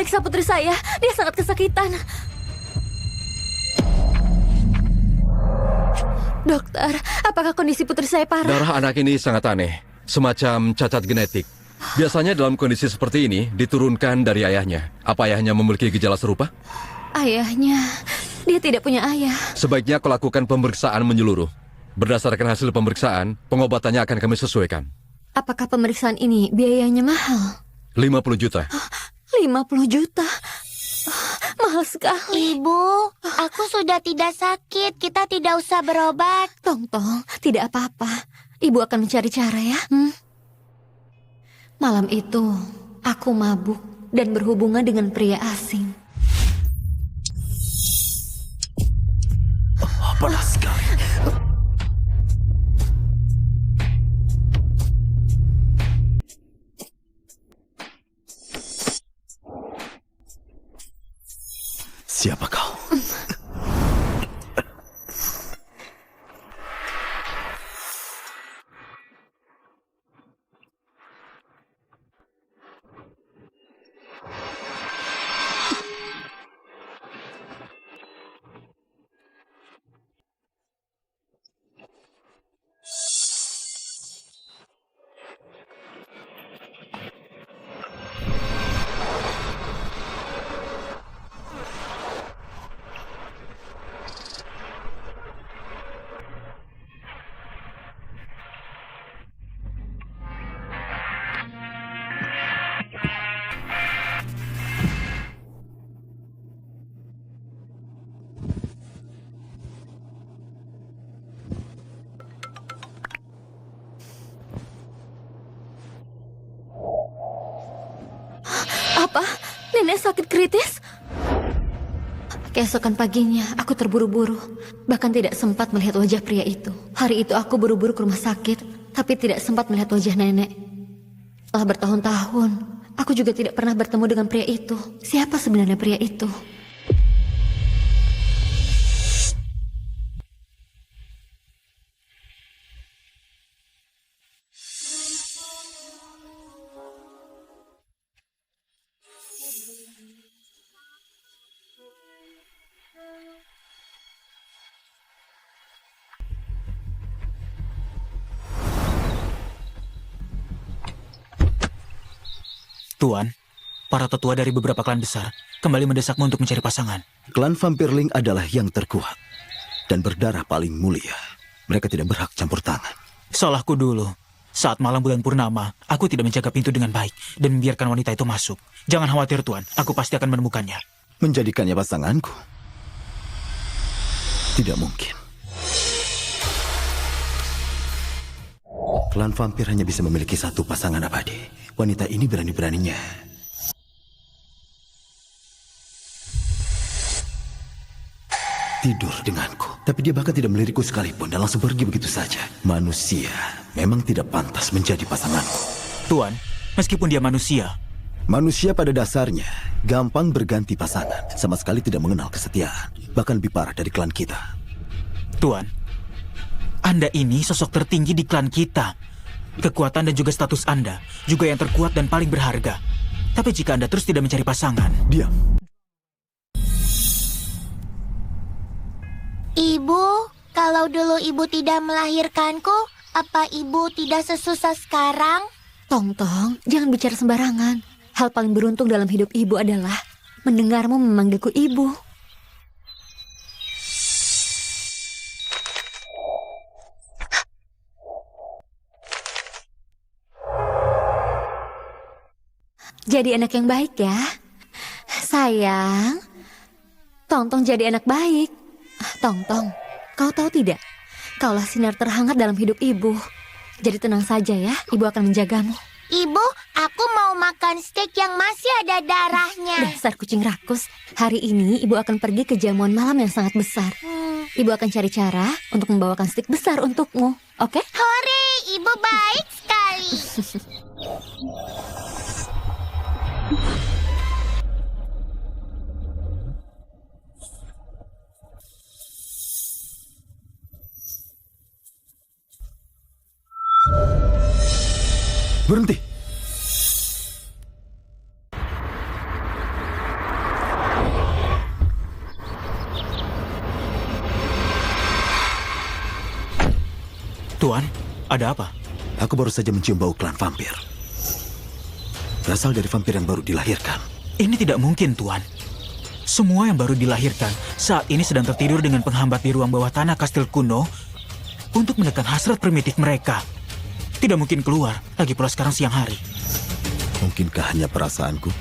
periksa putri saya. Dia sangat kesakitan. Dokter, apakah kondisi putri saya parah? Darah anak ini sangat aneh, semacam cacat genetik. Biasanya dalam kondisi seperti ini diturunkan dari ayahnya. Apa ayahnya memiliki gejala serupa? Ayahnya, dia tidak punya ayah. Sebaiknya kau lakukan pemeriksaan menyeluruh. Berdasarkan hasil pemeriksaan, pengobatannya akan kami sesuaikan. Apakah pemeriksaan ini biayanya mahal? 50 juta. 50 juta? Mahal sekali. Ibu, aku sudah tidak sakit. Kita tidak usah berobat. Tong, tidak apa-apa. Ibu akan mencari cara ya. Malam itu, aku mabuk dan berhubungan dengan pria asing. Panas sekali. Siapa kau? Apa? Nenek sakit kritis? Keesokan paginya, aku terburu-buru. Bahkan tidak sempat melihat wajah pria itu. Hari itu aku buru-buru ke rumah sakit, tapi tidak sempat melihat wajah nenek. Setelah bertahun-tahun, aku juga tidak pernah bertemu dengan pria itu. Siapa sebenarnya pria itu? Tuan, para tetua dari beberapa klan besar kembali mendesakmu untuk mencari pasangan. Klan Vampirling adalah yang terkuat dan berdarah paling mulia. Mereka tidak berhak campur tangan. Salahku dulu. Saat malam bulan purnama, aku tidak menjaga pintu dengan baik dan membiarkan wanita itu masuk. Jangan khawatir, Tuan. Aku pasti akan menemukannya. Menjadikannya pasanganku? Tidak mungkin. Klan vampir hanya bisa memiliki satu pasangan abadi. Wanita ini berani-beraninya tidur denganku. Tapi dia bahkan tidak melirikku sekalipun dan langsung pergi begitu saja. Manusia memang tidak pantas menjadi pasanganku. Tuan, meskipun dia manusia. Manusia pada dasarnya gampang berganti pasangan. Sama sekali tidak mengenal kesetiaan. Bahkan lebih parah dari klan kita. Tuan, Anda ini sosok tertinggi di klan kita. Kekuatan dan juga status Anda juga yang terkuat dan paling berharga. Tapi jika Anda terus tidak mencari pasangan... Diam. Ibu, kalau dulu ibu tidak melahirkanku, apa ibu tidak sesusah sekarang? Tong, jangan bicara sembarangan. Hal paling beruntung dalam hidup ibu adalah mendengarmu memanggilku ibu. Jadi anak yang baik ya. Sayang, Tong jadi anak baik. Tong, kau tahu tidak? Kaulah sinar terhangat dalam hidup ibu. Jadi tenang saja ya, ibu akan menjagamu. Ibu, aku mau makan steak yang masih ada darahnya. Dasar kucing rakus, hari ini ibu akan pergi ke jamuan malam yang sangat besar. Ibu akan cari cara untuk membawakan steak besar untukmu, oke? Hore, ibu baik sekali. Berhenti. Ada apa? Aku baru saja mencium bau klan vampir. Berasal dari vampir yang baru dilahirkan. Ini tidak mungkin, Tuan. Semua yang baru dilahirkan saat ini sedang tertidur dengan penghambat di ruang bawah tanah kastil kuno untuk menekan hasrat primitif mereka. Tidak mungkin keluar, lagi pula sekarang siang hari. Mungkinkah hanya perasaanku?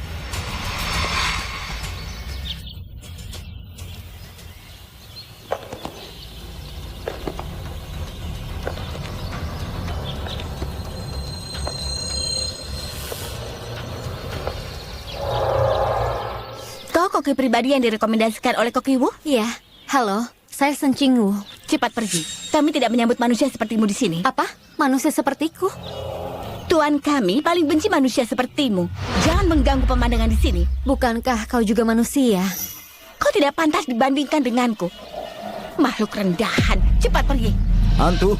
Kau koki pribadi yang direkomendasikan oleh Koki Wu? Iya, halo, saya Shen Qingwu. Cepat pergi. Kami tidak menyambut manusia sepertimu di sini. Apa? Manusia sepertiku? Tuan kami paling benci manusia sepertimu. Jangan mengganggu pemandangan di sini. Bukankah kau juga manusia? Kau tidak pantas dibandingkan denganku. Makhluk rendahan. Cepat pergi. Hantu!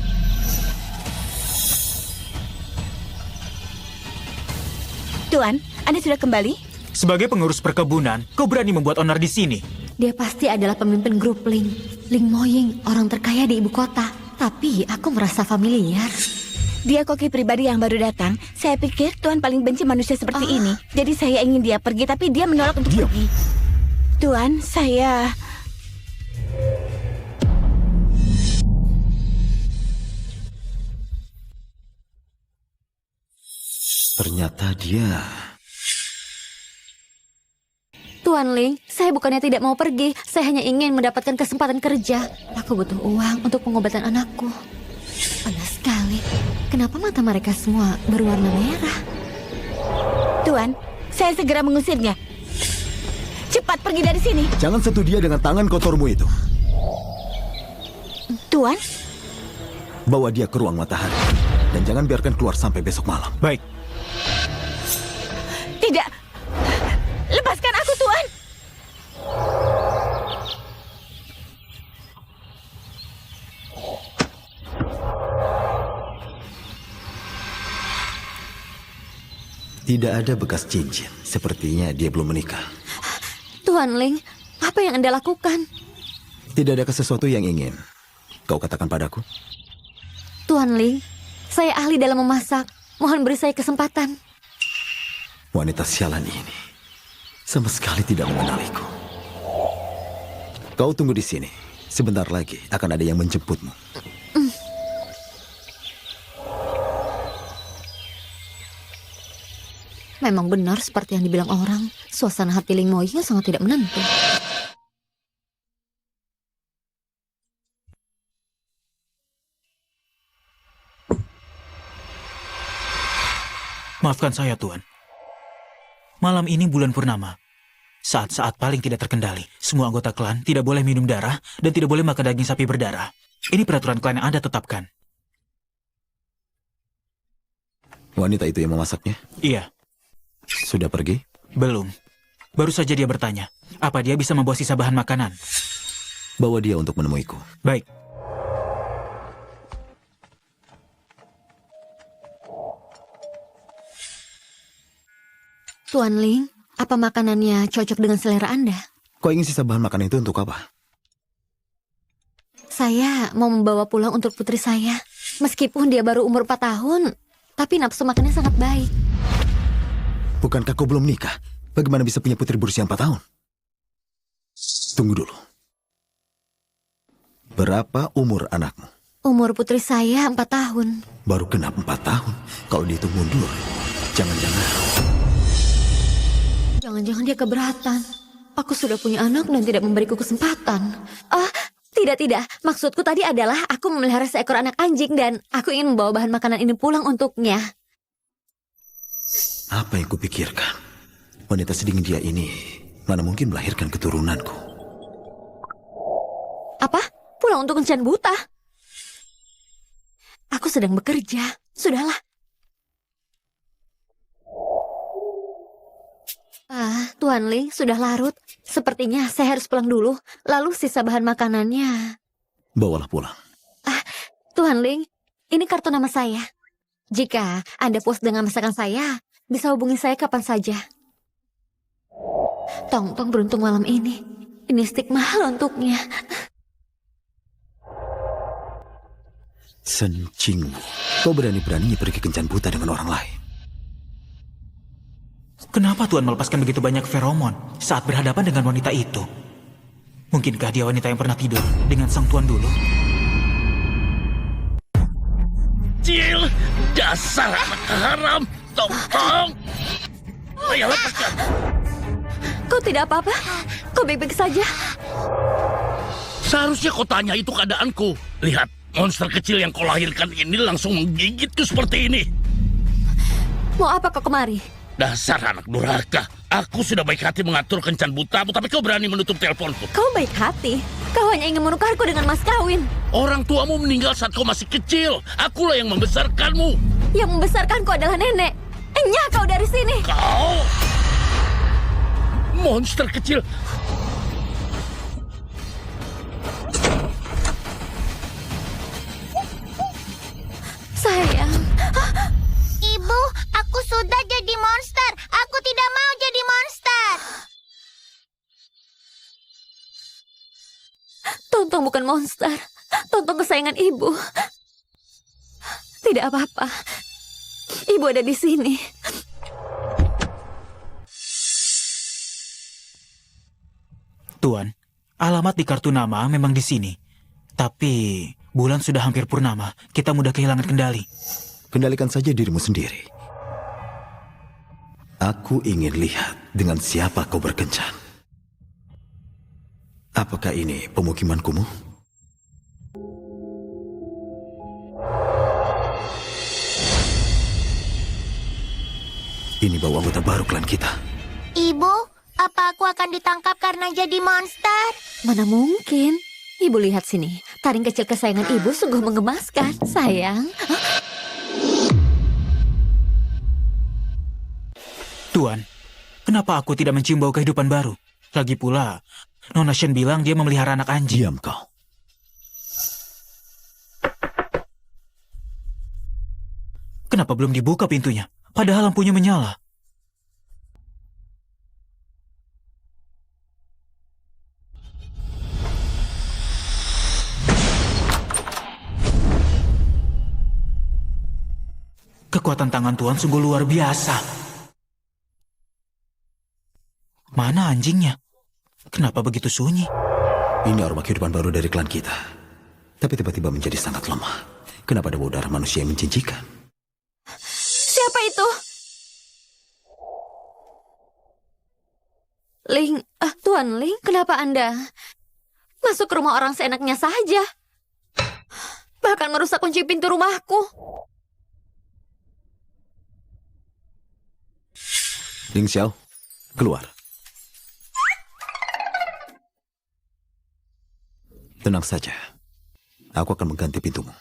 Tuan, Anda sudah kembali? Sebagai pengurus perkebunan, kau berani membuat onar di sini. Dia pasti adalah pemimpin grup Ling. Ling Moying, orang terkaya di ibu kota. Tapi aku merasa familiar. Dia koki pribadi yang baru datang. Saya pikir Tuan paling benci manusia seperti ini. Jadi saya ingin dia pergi, tapi dia menolak untuk pergi. Tuan, saya... Ternyata dia... Tuan Ling, saya bukannya tidak mau pergi. Saya hanya ingin mendapatkan kesempatan kerja. Aku butuh uang untuk pengobatan anakku. Panas sekali. Kenapa mata mereka semua berwarna merah? Tuan, saya segera mengusirnya. Cepat pergi dari sini. Jangan sentuh dia dengan tangan kotormu itu. Tuan, Bawa dia ke ruang matahari. Dan jangan biarkan keluar sampai besok malam. Baik. tidak. Lepaskan aku, Tuan. Tidak ada bekas cincin. Sepertinya dia belum menikah. Tuan Ling, apa yang Anda lakukan? Tidak ada sesuatu yang ingin kau katakan padaku? Tuan Ling, saya ahli dalam memasak. Mohon beri saya kesempatan. Wanita sialan ini sama sekali tidak mengenaliku. Kau tunggu di sini. Sebentar lagi akan ada yang menjemputmu. Memang benar seperti yang dibilang orang. Suasana hati Ling Moying sangat tidak menentu. Maafkan saya, Tuan. Malam ini bulan purnama. Saat-saat paling tidak terkendali. Semua anggota klan tidak boleh minum darah dan tidak boleh makan daging sapi berdarah. Ini peraturan klan yang Anda tetapkan. Wanita itu yang memasaknya? Iya. Sudah pergi? Belum. Baru saja dia bertanya, apa dia bisa membawa sisa bahan makanan? Bawa dia untuk menemuiku. Baik. Tuan Ling, apa makanannya cocok dengan selera Anda? Kau ingin sisa bahan makanan itu untuk apa? Saya mau membawa pulang untuk putri saya. Meskipun dia baru umur 4 tahun, tapi nafsu makannya sangat baik. Bukankah kau belum nikah? Bagaimana bisa punya putri berusia 4 tahun? Tunggu dulu. Berapa umur anakmu? Umur putri saya 4 tahun. Baru genap 4 tahun. Kalau dihitung mundur, Jangan-jangan dia keberatan. Aku sudah punya anak dan tidak memberiku kesempatan. Tidak. Maksudku tadi adalah aku memelihara seekor anak anjing dan aku ingin membawa bahan makanan ini pulang untuknya. Apa yang kupikirkan? Wanita sedingin dia ini mana mungkin melahirkan keturunanku? Apa? Pulang untuk kencan buta? Aku sedang bekerja. Sudahlah. Tuan Ling, sudah larut. Sepertinya saya harus pulang dulu. Lalu sisa bahan makanannya. Bawalah pulang. Tuan Ling, ini kartu nama saya. Jika Anda puas dengan masakan saya, bisa hubungi saya kapan saja. Tong beruntung malam ini. Ini stik mahal untuknya. Shen Qingwu. Kau berani-beraninya pergi kencan buta dengan orang lain. Kenapa Tuan melepaskan begitu banyak feromon saat berhadapan dengan wanita itu? Mungkinkah dia wanita yang pernah tidur dengan sang Tuan dulu? Kecil, dasar anak haram. Tong. Ayo lepaskan. Kau tidak apa-apa? Kau baik-baik saja? Seharusnya kau tanya itu keadaanku. Lihat, monster kecil yang kau lahirkan ini langsung menggigitku seperti ini. Mau apa kau kemari? Dasar anak durhaka. Aku sudah baik hati mengatur kencan butamu, tapi kau berani menutup teleponku. Kau baik hati. Kau hanya ingin menukarku dengan mas kawin. Orang tuamu meninggal saat kau masih kecil. Akulah yang membesarkanmu. Yang membesarkanku adalah nenek. Enyah kau dari sini. Kau... monster kecil. Sayang. Ibu, aku sudah jadi monster. Aku tidak mau jadi monster. Tontong bukan monster. Tontong kesayangan ibu. Tidak apa-apa. Ibu ada di sini. Tuan, alamat di kartu nama memang di sini. Tapi bulan sudah hampir purnama. Kita mudah kehilangan kendali. Kendalikan saja dirimu sendiri. Aku ingin lihat dengan siapa kau berkencan. Apakah ini pemukiman kumuh? Ini bau anggota baru klan kita. Ibu, apa aku akan ditangkap karena jadi monster? Mana mungkin? Ibu lihat sini. Taring kecil kesayangan ibu sungguh menggemaskan. Sayang. Tuan, kenapa aku tidak mencium bau kehidupan baru? Lagi pula, Nona Shen bilang dia memelihara anak anjing. Diam kau. Kenapa belum dibuka pintunya? Padahal lampunya menyala. Kekuatan tangan Tuan sungguh luar biasa. Mana anjingnya? Kenapa begitu sunyi? Ini aroma kehidupan baru dari klan kita. Tapi tiba-tiba menjadi sangat lemah. Kenapa ada bau darah manusia yang menjijikan? Siapa itu? Ling, Tuan Ling, kenapa Anda masuk ke rumah orang seenaknya saja? Bahkan merusak kunci pintu rumahku. Ling Xiao, keluar. Tenang saja. Aku akan mengganti pintumu.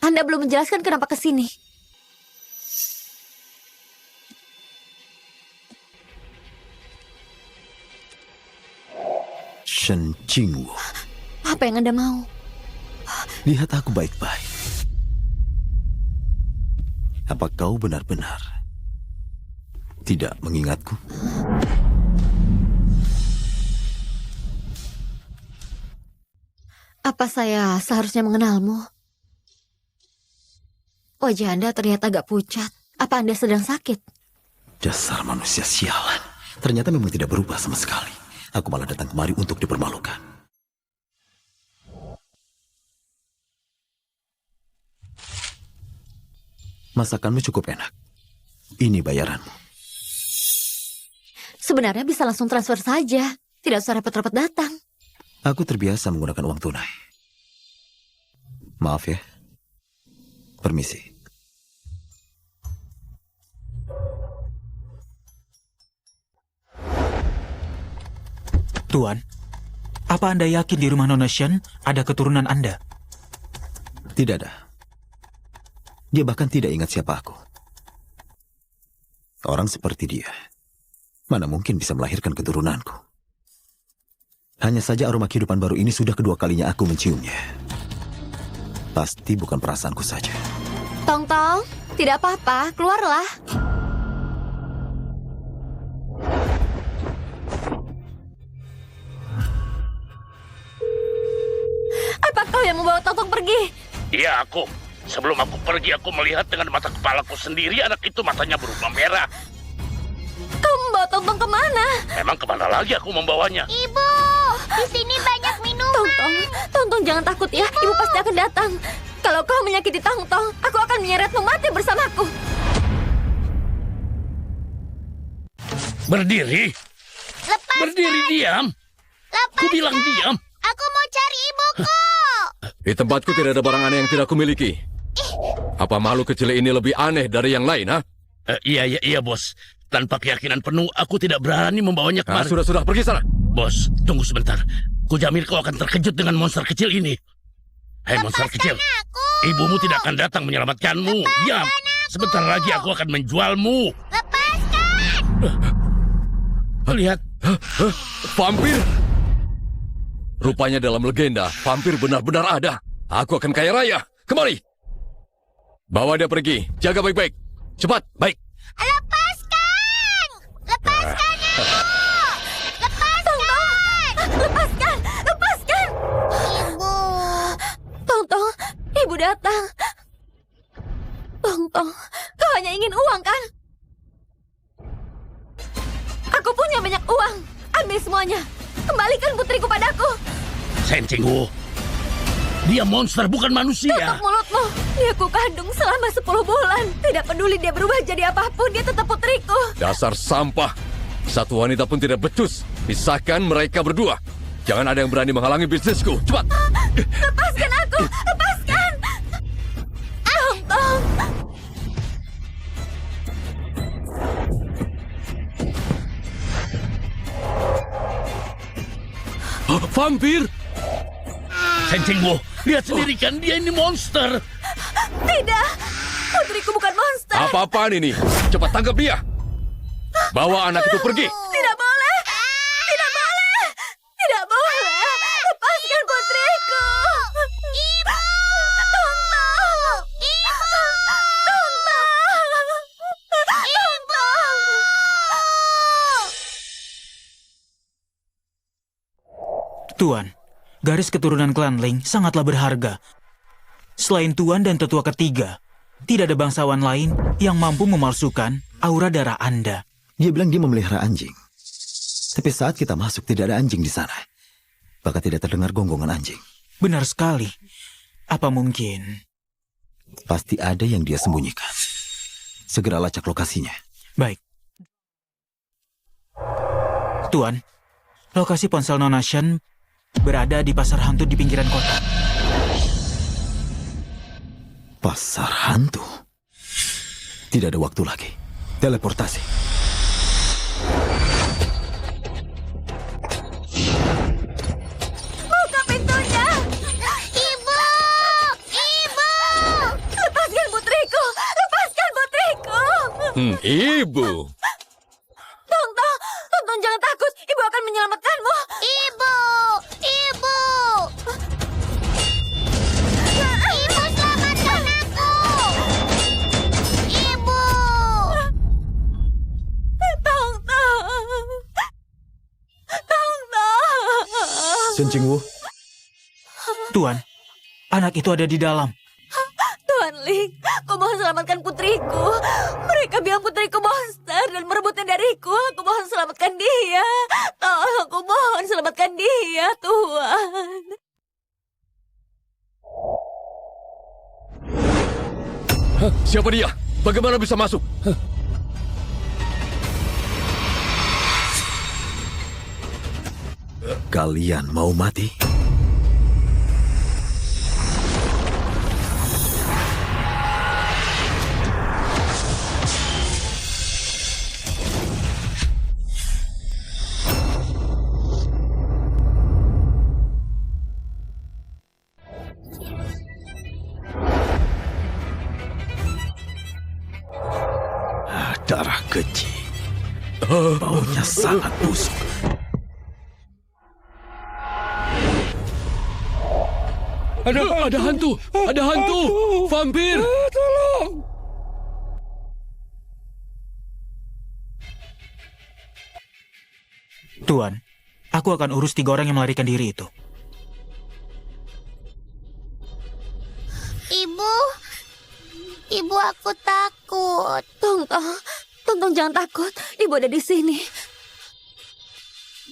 Anda belum menjelaskan kenapa ke sini. Shen Jingwu, Apa yang Anda mau? lihat aku baik-baik. Apa kau benar-benar tidak mengingatku? Apa saya seharusnya mengenalmu? Wajah Anda terlihat agak pucat. Apa Anda sedang sakit? Dasar manusia sialan. Ternyata memang tidak berubah sama sekali. Aku malah datang kemari untuk dipermalukan. Masakanmu cukup enak. Ini bayaranmu. Sebenarnya bisa langsung transfer saja. Tidak usah repot-repot datang. Aku terbiasa menggunakan uang tunai. Maaf ya. Permisi. Tuan, apa Anda yakin di rumah Nona Shen ada keturunan Anda? Tidak ada. Dia bahkan tidak ingat siapa aku. Orang seperti dia, mana mungkin bisa melahirkan keturunanku? Hanya saja aroma kehidupan baru ini sudah kedua kalinya aku menciumnya. Pasti bukan perasaanku saja. Tong-tong, tidak apa-apa, keluarlah. Apa kau yang membawa Tong-tong pergi? Iya, aku. Sebelum aku pergi, aku melihat dengan mata kepalaku sendiri anak itu matanya berubah merah. Kamu membawa Tongtong kemana? Memang kemana lagi aku membawanya? Ibu, di sini banyak minuman. Tongtong jangan takut ya. Ibu pasti akan datang. Kalau kau menyakiti Tongtong, aku akan menyeretmu mati bersamaku. Berdiri? Lepaskan. Berdiri, diam. Lepaskan. Ku bilang diam. Aku mau cari ibuku. Di tempatku tidak ada barang aneh yang tidak kumiliki. Apa makhluk kecil ini lebih aneh dari yang lain, ha? Iya, bos. Tanpa keyakinan penuh, aku tidak berani membawanya Nah, kemari. sudah, pergi sana. Bos, tunggu sebentar. Ku jamin kau akan terkejut dengan monster kecil ini. Hei monster kecil, ibumu tidak akan datang menyelamatkanmu. Diam. Sebentar lagi aku akan menjualmu. Lepaskan. Lihat. Vampir! Rupanya dalam legenda, vampir benar-benar ada. Aku akan kaya raya. Kemari! Bawa dia pergi. Jaga baik-baik. Cepat, baik. Lepaskan. Lepaskan aku. Lepaskan. Lepaskan! Ibu. Tongtong, ibu datang. Tongtong, kau hanya ingin uang kan? Aku punya banyak uang. Ambil semuanya. Kembalikan putriku padaku. Sencinggu. Dia monster, bukan manusia. Tutup mulutmu. Dia ku kandung selama 10 bulan. Tidak peduli dia berubah jadi apapun, dia tetap putriku. Dasar sampah. Satu wanita pun tidak becus. Pisahkan mereka berdua. Jangan ada yang berani menghalangi bisnisku. Cepat! Lepaskan aku. Lepaskan. Tongtong. Vampir! Sencinggu, lihat sendiri kan dia ini monster. Tidak. Putriku bukan monster. Apa-apaan ini? Cepat tangkap dia! Bawa anak itu pergi! Tidak boleh. Tidak boleh. Tidak boleh. Lepaskan putriku. Ibu. Tongtong. Ibu. Tongtong. Ibu. Tuan, garis keturunan klan Ling sangatlah berharga. Selain Tuan dan tetua ketiga, tidak ada bangsawan lain yang mampu memalsukan aura darah Anda. Dia bilang dia memelihara anjing. Tapi saat kita masuk tidak ada anjing di sana. Bahkan tidak terdengar gonggongan anjing. Benar sekali. Apa mungkin? Pasti ada yang dia sembunyikan. Segera lacak lokasinya. Baik. Tuan, lokasi ponsel Nona Shen berada di pasar hantu di pinggiran kota. Pasar hantu. Tidak ada waktu lagi. Teleportasi. Buka pintunya. Ibu. Ibu. Lepaskan putriku. Lepaskan putriku. Ibu! Tongtong jangan takut. Ibu akan menyelamatkanmu. Ibu. Ibu. Ibu, selamatkan aku. Ibu. Sencingwu, Tuan, anak itu ada di dalam. Tuan Ling, aku mohon selamatkan putriku. Mereka bilang putriku monster dan merebutnya dariku. Aku mohon selamatkan dia. Tolong, aku mohon selamatkan dia, Tuan. Siapa dia? Bagaimana bisa masuk? kalian mau mati? Darah keji. Baunya sangat busuk. Ada hantu! Ada hantu! Vampir! Tuan, aku akan urus 3 orang yang melarikan diri itu. Ibu, Tongtong jangan takut, ibu ada di sini.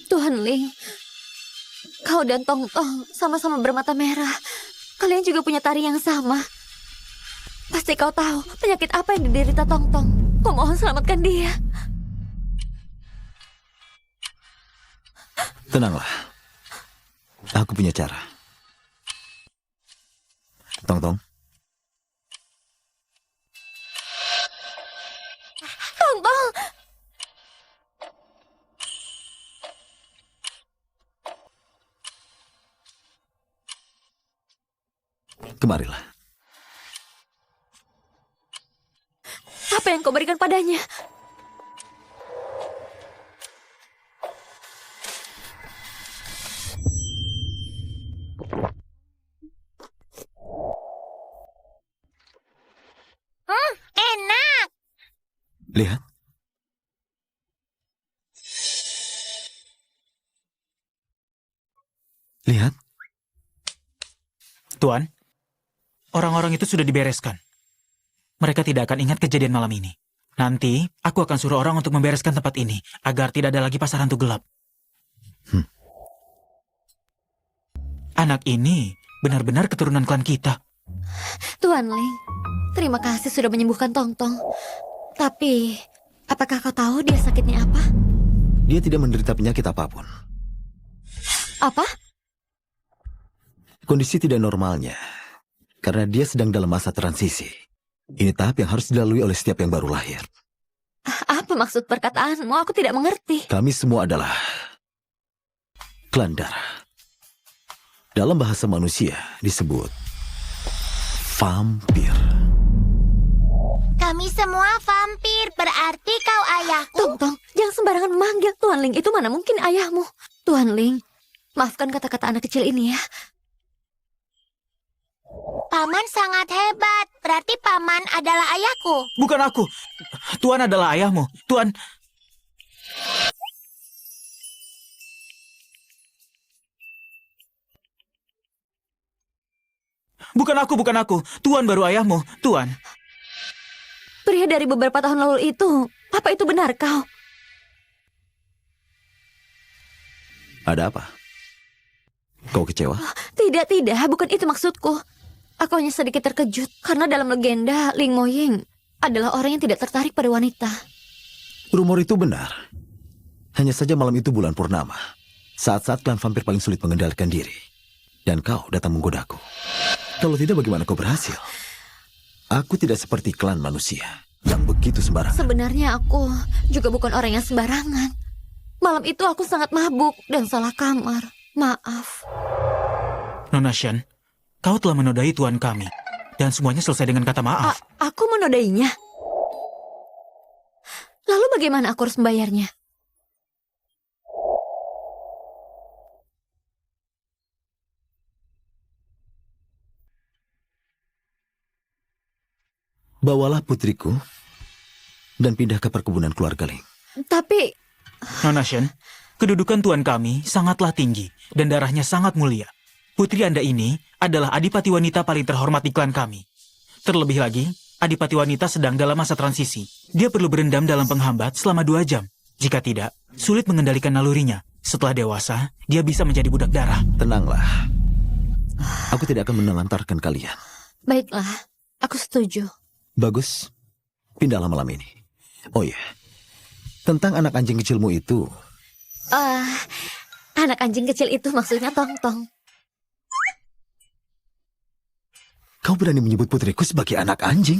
Tuan Ling, kau dan Tongtong sama-sama bermata merah. Kalian juga punya tari yang sama. Pasti kau tahu penyakit apa yang diderita Tongtong. Kumohon selamatkan dia. Tenanglah. Aku punya cara. Tongtong. Tongtong! Kemarilah. Apa yang kau berikan padanya? Enak. Lihat. Lihat. Tuan, orang-orang itu sudah dibereskan. Mereka tidak akan ingat kejadian malam ini. Nanti, aku akan suruh orang untuk membereskan tempat ini, agar tidak ada lagi pasar hantu gelap. Anak ini benar-benar keturunan klan kita. Tuan Ling, terima kasih sudah menyembuhkan Tongtong. Tapi, apakah kau tahu dia sakitnya apa? Dia tidak menderita penyakit apapun. Apa? Kondisi tidak normalnya. Karena dia sedang dalam masa transisi. Ini tahap yang harus dilalui oleh setiap yang baru lahir. Apa maksud perkataanmu? Aku tidak mengerti. Kami semua adalah klan darah. Dalam bahasa manusia disebut vampir. Kami semua vampir, berarti kau ayahku. Tongtong, jangan sembarangan memanggil Tuan Ling. Itu mana mungkin ayahmu. Tuan Ling, maafkan kata-kata anak kecil ini ya. Paman sangat hebat, berarti paman adalah ayahku. Bukan aku. Tuan adalah ayahmu. Tuan... Bukan aku. Tuan baru ayahmu. Tuan. Pria dari beberapa tahun lalu itu, apa itu benar kau? Ada apa? Kau kecewa? Tidak, bukan itu maksudku. Aku hanya sedikit terkejut karena dalam legenda Ling Moying adalah orang yang tidak tertarik pada wanita. Rumor itu benar. Hanya saja malam itu bulan purnama. Saat-saat klan vampir paling sulit mengendalikan diri. Dan kau datang menggodaku. Kalau tidak bagaimana kau berhasil? Aku tidak seperti klan manusia yang begitu sembarangan. Sebenarnya aku juga bukan orang yang sembarangan. Malam itu aku sangat mabuk dan salah kamar. Maaf. Nona Shen, kau telah menodai tuan kami. Dan semuanya selesai dengan kata maaf. Aku menodainya. Lalu bagaimana aku harus membayarnya? Bawalah putriku dan pindah ke perkebunan keluarga Ling. Tapi Nona Shen, kedudukan tuan kami sangatlah tinggi dan darahnya sangat mulia. Putri Anda ini adalah adipati wanita paling terhormat di klan kami. Terlebih lagi, adipati wanita sedang dalam masa transisi. Dia perlu berendam dalam penghambat selama 2 jam. Jika tidak, sulit mengendalikan nalurinya. Setelah dewasa, dia bisa menjadi budak darah. Tenanglah. Aku tidak akan menelantarkan kalian. baiklah, aku setuju. Bagus. Pindahlah malam ini. Oh iya. Tentang anak anjing kecilmu itu. Anak anjing kecil itu maksudnya Tongtong. Kau berani menyebut putriku sebagai anak anjing?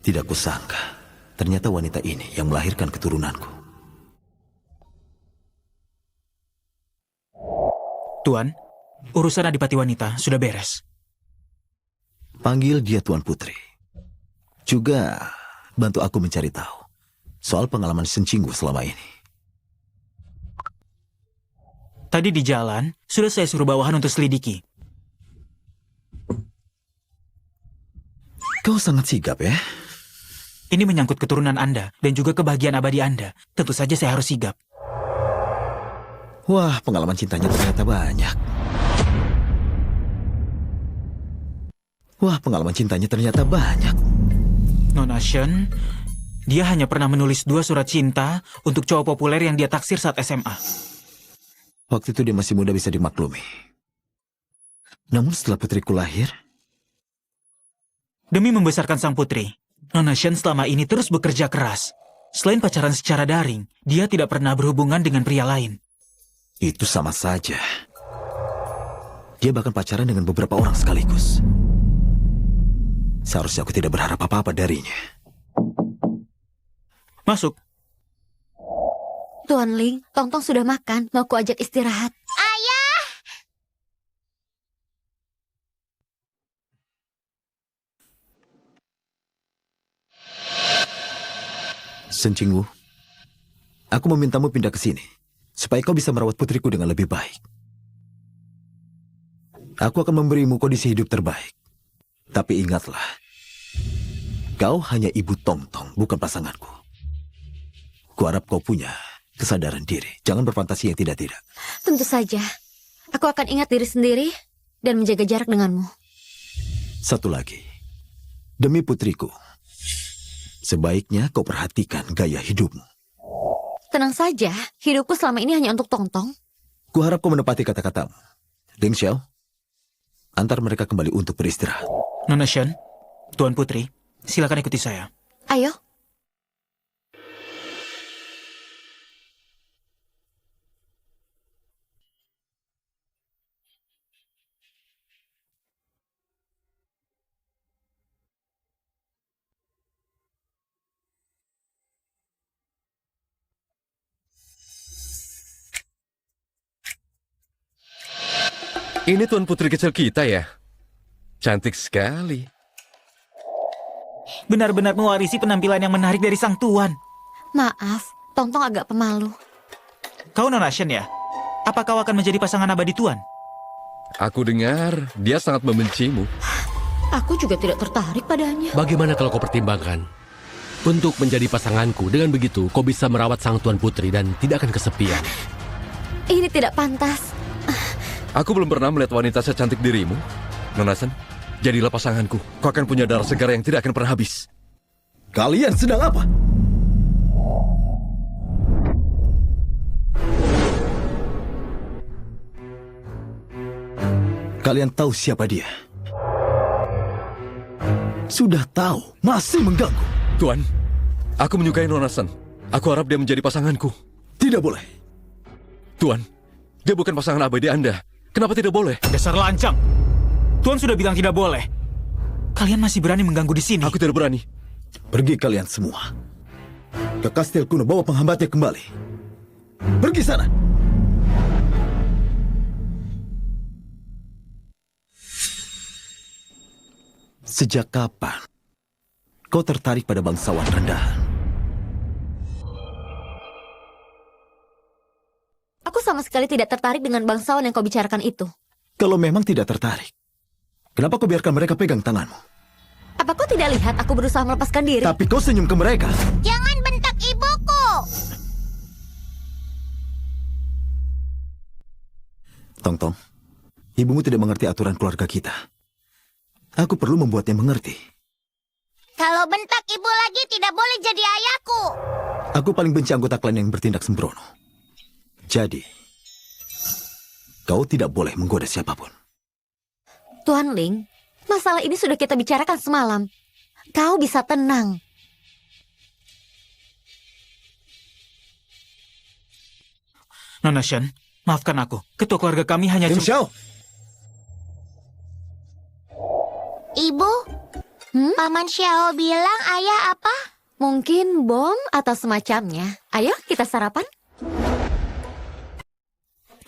Tidak kusangka, ternyata wanita ini yang melahirkan keturunanku. Tuan, urusan adipati wanita sudah beres. Panggil dia Tuan Putri. Juga bantu aku mencari tahu soal pengalaman Shen Qinggu selama ini. Tadi di jalan, sudah saya suruh bawahan untuk selidiki. Kau sangat sigap ya? Ini menyangkut keturunan Anda dan juga kebahagiaan abadi Anda. Tentu saja saya harus sigap. Wah, pengalaman cintanya ternyata banyak. Nona Shen, dia hanya pernah menulis 2 surat cinta untuk cowok populer yang dia taksir saat SMA. Waktu itu dia masih muda bisa dimaklumi. Namun setelah putriku lahir, Demi membesarkan sang putri, Nona Shen selama ini terus bekerja keras. Selain pacaran secara daring, dia tidak pernah berhubungan dengan pria lain. itu sama saja. Dia bahkan pacaran dengan beberapa orang sekaligus. Seharusnya aku tidak berharap apa-apa darinya. Masuk. Tuan Ling, Tongtong sudah makan. Mau ku ajak istirahat. Ayah! Shen Qingwu, aku memintamu pindah ke sini, supaya kau bisa merawat putriku dengan lebih baik. Aku akan memberimu kondisi hidup terbaik. Tapi ingatlah, kau hanya ibu Tongtong, bukan pasanganku. Kuharap kau punya kesadaran diri. Jangan berfantasi yang tidak-tidak. Tentu saja. Aku akan ingat diri sendiri dan menjaga jarak denganmu. Satu lagi, demi putriku, sebaiknya kau perhatikan gaya hidupmu. Tenang saja, hidupku selama ini hanya untuk Tongtong. Kuharap kau menepati kata-katamu. Ding Xiao, antar mereka kembali untuk beristirahat. Nona Shen, Tuan Putri, silakan ikuti saya. Ayo. Ini tuan putri kecil kita ya? Cantik sekali. Benar-benar mewarisi penampilan yang menarik dari sang tuan. Maaf, Tongtong agak pemalu. Kau Nona Shen ya? Apa kau akan menjadi pasangan abadi tuan? Aku dengar dia sangat membencimu. Aku juga tidak tertarik padanya. Bagaimana kalau kau pertimbangkan? Untuk menjadi pasanganku, dengan begitu kau bisa merawat sang tuan putri dan tidak akan kesepian. Ini tidak pantas. Aku belum pernah melihat wanita secantik dirimu. Nona Shen, jadilah pasanganku. Kau akan punya darah segar yang tidak akan pernah habis. Kalian sedang apa? Kalian tahu siapa dia? Sudah tahu, masih mengganggu. Tuan, aku menyukai Nona Shen. Aku harap dia menjadi pasanganku. Tidak boleh. Tuan, dia bukan pasangan abadi Anda. Kenapa tidak boleh? Dasar lancang. Tuan sudah bilang tidak boleh. Kalian masih berani mengganggu di sini. Aku tidak berani. Pergi kalian semua. Ke kastil kuno, bawa penghambatnya kembali. Pergi sana. Sejak kapan kau tertarik pada bangsawan rendahan? Aku sama sekali tidak tertarik dengan bangsawan yang kau bicarakan itu. Kalau memang tidak tertarik, kenapa kau biarkan mereka pegang tanganmu? Apa kau tidak lihat aku berusaha melepaskan diri? Tapi kau senyum ke mereka. Jangan bentak ibuku. Tongtong, ibumu tidak mengerti aturan keluarga kita. Aku perlu membuatnya mengerti. Kalau bentak ibu lagi tidak boleh jadi ayahku. Aku paling benci anggota klan yang bertindak sembrono. Jadi, kau tidak boleh menggoda siapapun. Tuan Ling, masalah ini sudah kita bicarakan semalam. Kau bisa tenang. Nona Shen, maafkan aku. Ketua keluarga kami hanya Ding Xiao, Ibu, Paman Xiao bilang ayah apa? Mungkin bom atau semacamnya. Ayo kita sarapan.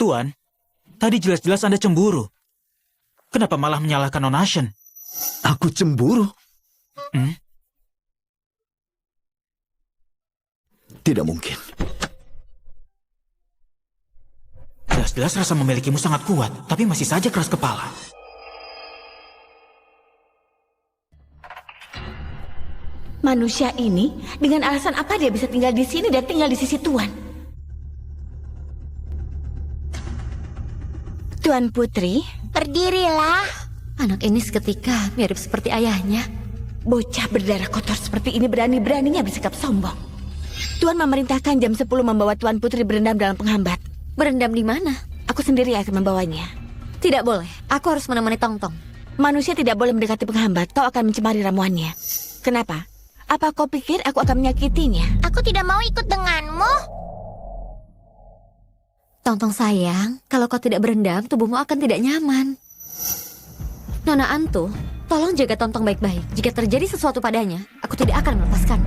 Tuan, tadi jelas-jelas Anda cemburu. Kenapa malah menyalahkan Nona Shen? aku cemburu. Tidak mungkin. Jelas-jelas rasa memilikimu sangat kuat, tapi masih saja keras kepala. Manusia ini, dengan alasan apa dia bisa tinggal di sini dan tinggal di sisi Tuan? Tuan Putri, Berdirilah. Anak ini seketika mirip seperti ayahnya. bocah berdarah kotor seperti ini berani-beraninya bersikap sombong. Tuan memerintahkan jam 10 membawa Tuan Putri berendam dalam penghambat. Berendam di mana? Aku sendiri akan membawanya. Tidak boleh. Aku harus menemani Tongtong. Manusia tidak boleh mendekati penghambat. Kau akan mencemari ramuannya. Kenapa? Apa kau pikir aku akan menyakitinya? Aku tidak mau ikut denganmu. Tongtong sayang, kalau kau tidak berendam, tubuhmu akan tidak nyaman. Nona Antu, tolong jaga Tongtong baik-baik. Jika terjadi sesuatu padanya, aku tidak akan melepaskan.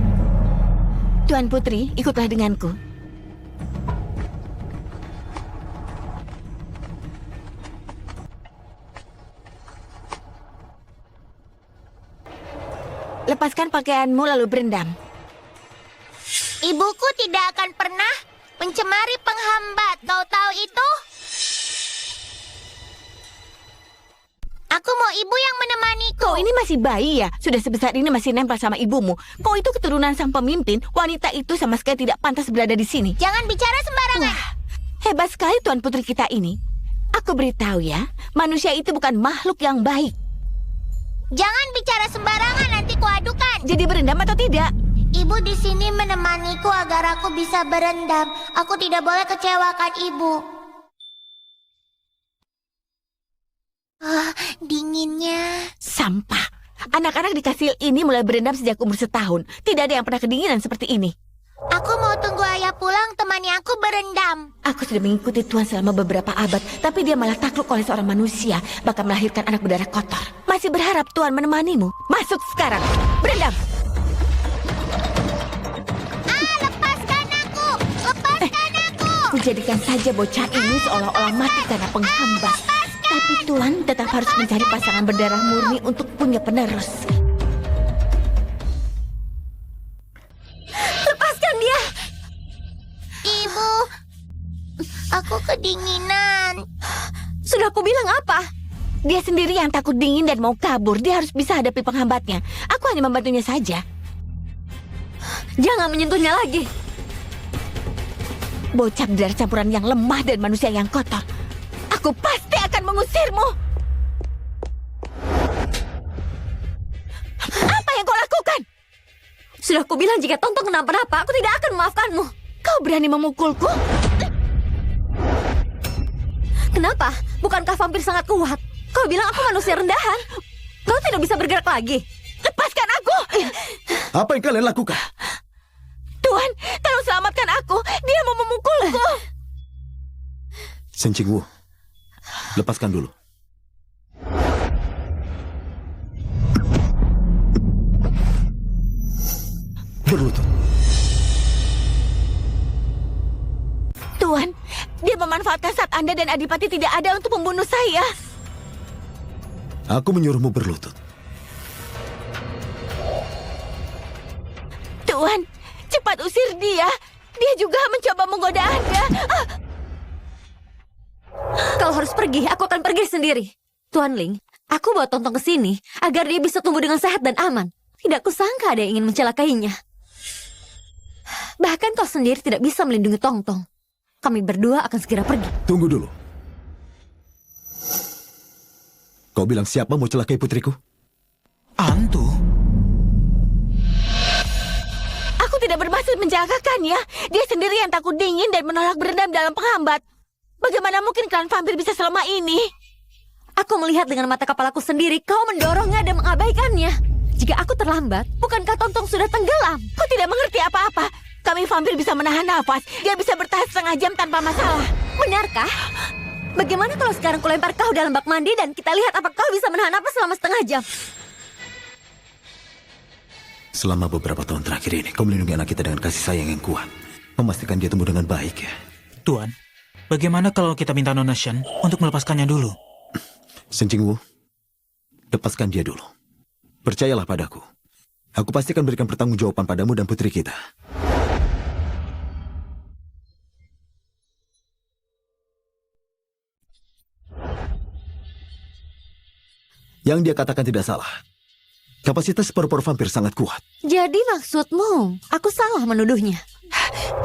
Tuan Putri, ikutlah denganku. Lepaskan pakaianmu lalu berendam. Ibuku tidak akan pernah mencemari penghambat. Kau tahu itu? Aku mau ibu yang menemaniku. Kau ini masih bayi ya? Sudah sebesar ini masih nempel sama ibumu. Kau itu keturunan sang pemimpin. Wanita itu sama sekali tidak pantas berada di sini. Jangan bicara sembarangan. Wah, hebat sekali Tuan Putri kita ini. Aku beritahu ya, manusia itu bukan makhluk yang baik. Jangan bicara sembarangan, nanti kuadukan. Jadi berendam atau tidak? Ibu di sini menemaniku agar aku bisa berendam. Aku tidak boleh kecewakan ibu. Dinginnya. Sampah. Anak-anak di kastil ini mulai berendam sejak umur setahun. Tidak ada yang pernah kedinginan seperti ini. Aku mau tunggu ayah pulang, temani aku berendam. Aku sudah mengikuti Tuan selama beberapa abad, tapi dia malah takluk oleh seorang manusia, bahkan melahirkan anak berdarah kotor. Masih berharap Tuan menemanimu. Masuk sekarang. Berendam. Lepaskan aku. Lepaskan aku. Kujadikan saja bocah ini seolah-olah mati karena penghambat. Tapi Tuan tetap harus mencari pasangan berdarah murni untuk punya penerus. Lepaskan dia! Ibu, aku kedinginan. Sudah aku bilang apa? Dia sendiri yang takut dingin dan mau kabur. Dia harus bisa hadapi penghambatnya. Aku hanya membantunya saja. Jangan menyentuhnya lagi. Bocah berdarah campuran yang lemah dan manusia yang kotor. Aku pasti akan mengusirmu. Apa yang kau lakukan? Sudah aku bilang jika Tongtong kenapa-napa, aku tidak akan memaafkanmu. Kau berani memukulku? Kenapa? Bukankah vampir sangat kuat? Kau bilang aku manusia rendahan. Kau tidak bisa bergerak lagi. Lepaskan aku! Apa yang kalian lakukan? Tuan, tolong selamatkan aku. Dia mau memukulku. Shen Qingwu, lepaskan dulu. Berlutut. Tuan, dia memanfaatkan saat Anda dan Adipati tidak ada untuk membunuh saya. Aku menyuruhmu berlutut. Tuan, cepat usir dia. Dia juga mencoba menggoda Anda. Kau harus pergi, aku akan pergi sendiri. Tuan Ling, aku bawa Tongtong ke sini agar dia bisa tumbuh dengan sehat dan aman. Tidak kusangka ada yang ingin mencelakainya. Bahkan kau sendiri tidak bisa melindungi Tongtong. Kami berdua akan segera pergi. Tunggu dulu. Kau bilang siapa mau celakai putriku? Antu? Aku tidak bermaksud mencelakakannya. Dia sendiri yang takut dingin dan menolak berendam dalam penghambat. Bagaimana mungkin klan vampir bisa selama ini? Aku melihat dengan mata kepalaku sendiri kau mendorongnya dan mengabaikannya. Jika aku terlambat, bukankah Tongtong sudah tenggelam? Kau tidak mengerti apa-apa. Kami vampir bisa menahan nafas. Dia bisa bertahan setengah jam tanpa masalah. Benarkah? Bagaimana kalau sekarang kulempar kau dalam bak mandi dan kita lihat apa kau bisa menahan napas selama setengah jam? Selama beberapa tahun terakhir ini, kau melindungi anak kita dengan kasih sayang yang kuat. Memastikan dia tumbuh dengan baik ya. Tuan, bagaimana kalau kita minta Nona Shen untuk melepaskannya dulu? Shen Qingwu, lepaskan dia dulu. Percayalah padaku. Aku pasti akan berikan pertanggungjawaban padamu dan putri kita. Yang dia katakan tidak salah. Kapasitas paru-paru vampir sangat kuat. Jadi maksudmu, aku salah menuduhnya?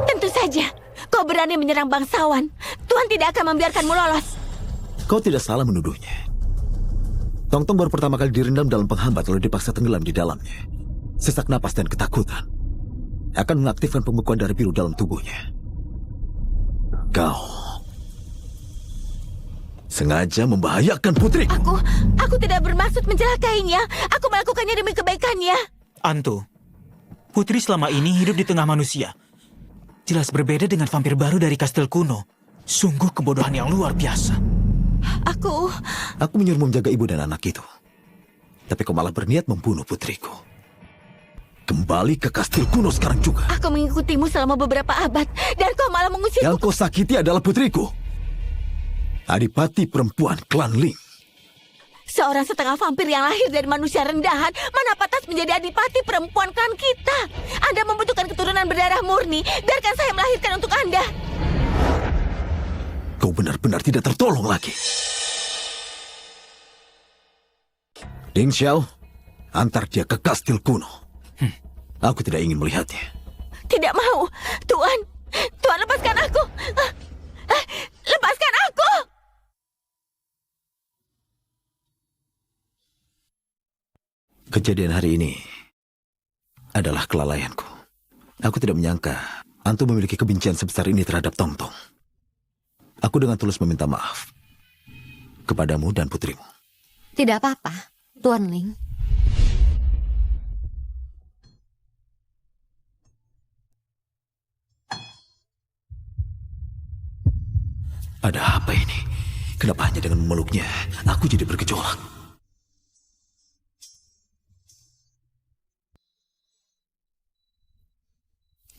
Tentu saja. Kau berani menyerang bangsawan. Tuhan tidak akan membiarkanmu lolos. Kau tidak salah menuduhnya. Tongtong baru pertama kali direndam dalam penghambat lalu dipaksa tenggelam di dalamnya. Sesak napas dan ketakutan akan mengaktifkan pembekuan darah biru dalam tubuhnya. Kau sengaja membahayakan putriku. Aku tidak bermaksud mencelakainya. Aku melakukannya demi kebaikannya. Antu, putri selama ini hidup di tengah manusia. Jelas berbeda dengan vampir baru dari kastil kuno. Sungguh kebodohan yang luar biasa. Aku menyuruhmu menjaga ibu dan anak itu. Tapi kau malah berniat membunuh putriku. Kembali ke kastil kuno sekarang juga. Aku mengikutimu selama beberapa abad, dan kau malah mengusirku. Yang kau sakiti adalah putriku. Adipati perempuan klan Ling. Seorang setengah vampir yang lahir dari manusia rendahan, mana pantas menjadi adipati perempuan klan kita. Anda membutuhkan keturunan berdarah murni. Biarkan saya melahirkan untuk Anda. Kau benar-benar tidak tertolong lagi. Ding Xiao, antar dia ke kastil kuno. Aku tidak ingin melihatnya. Tidak mau. Tuan, lepaskan aku. Lepaskan aku. Kejadian hari ini adalah kelalaianku. Aku tidak menyangka Antu memiliki kebencian sebesar ini terhadap Tongtong. Aku dengan tulus meminta maaf kepadamu dan putrimu. Tidak apa-apa, Tuan Ling. Ada apa ini? Kenapa hanya dengan memeluknya aku jadi bergejolak?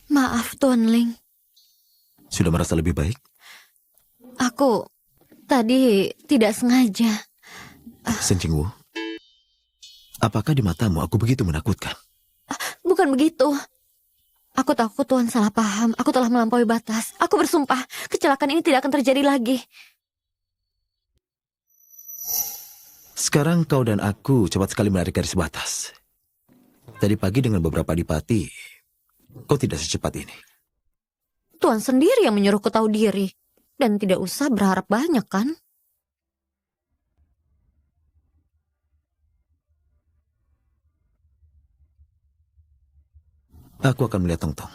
Maaf, Tuan Ling. Sudah merasa lebih baik? Aku tadi tidak sengaja. Shen Qingwu, apakah di matamu aku begitu menakutkan? Bukan begitu. Aku takut Tuan salah paham. Aku telah melampaui batas. Aku bersumpah, kecelakaan ini tidak akan terjadi lagi. Sekarang kau dan aku cepat sekali menarik garis batas. Tadi pagi dengan beberapa adipati, kau tidak secepat ini. Tuan sendiri yang menyuruhku tahu diri. Dan tidak usah berharap banyak, kan? Aku akan melihat Tongtong.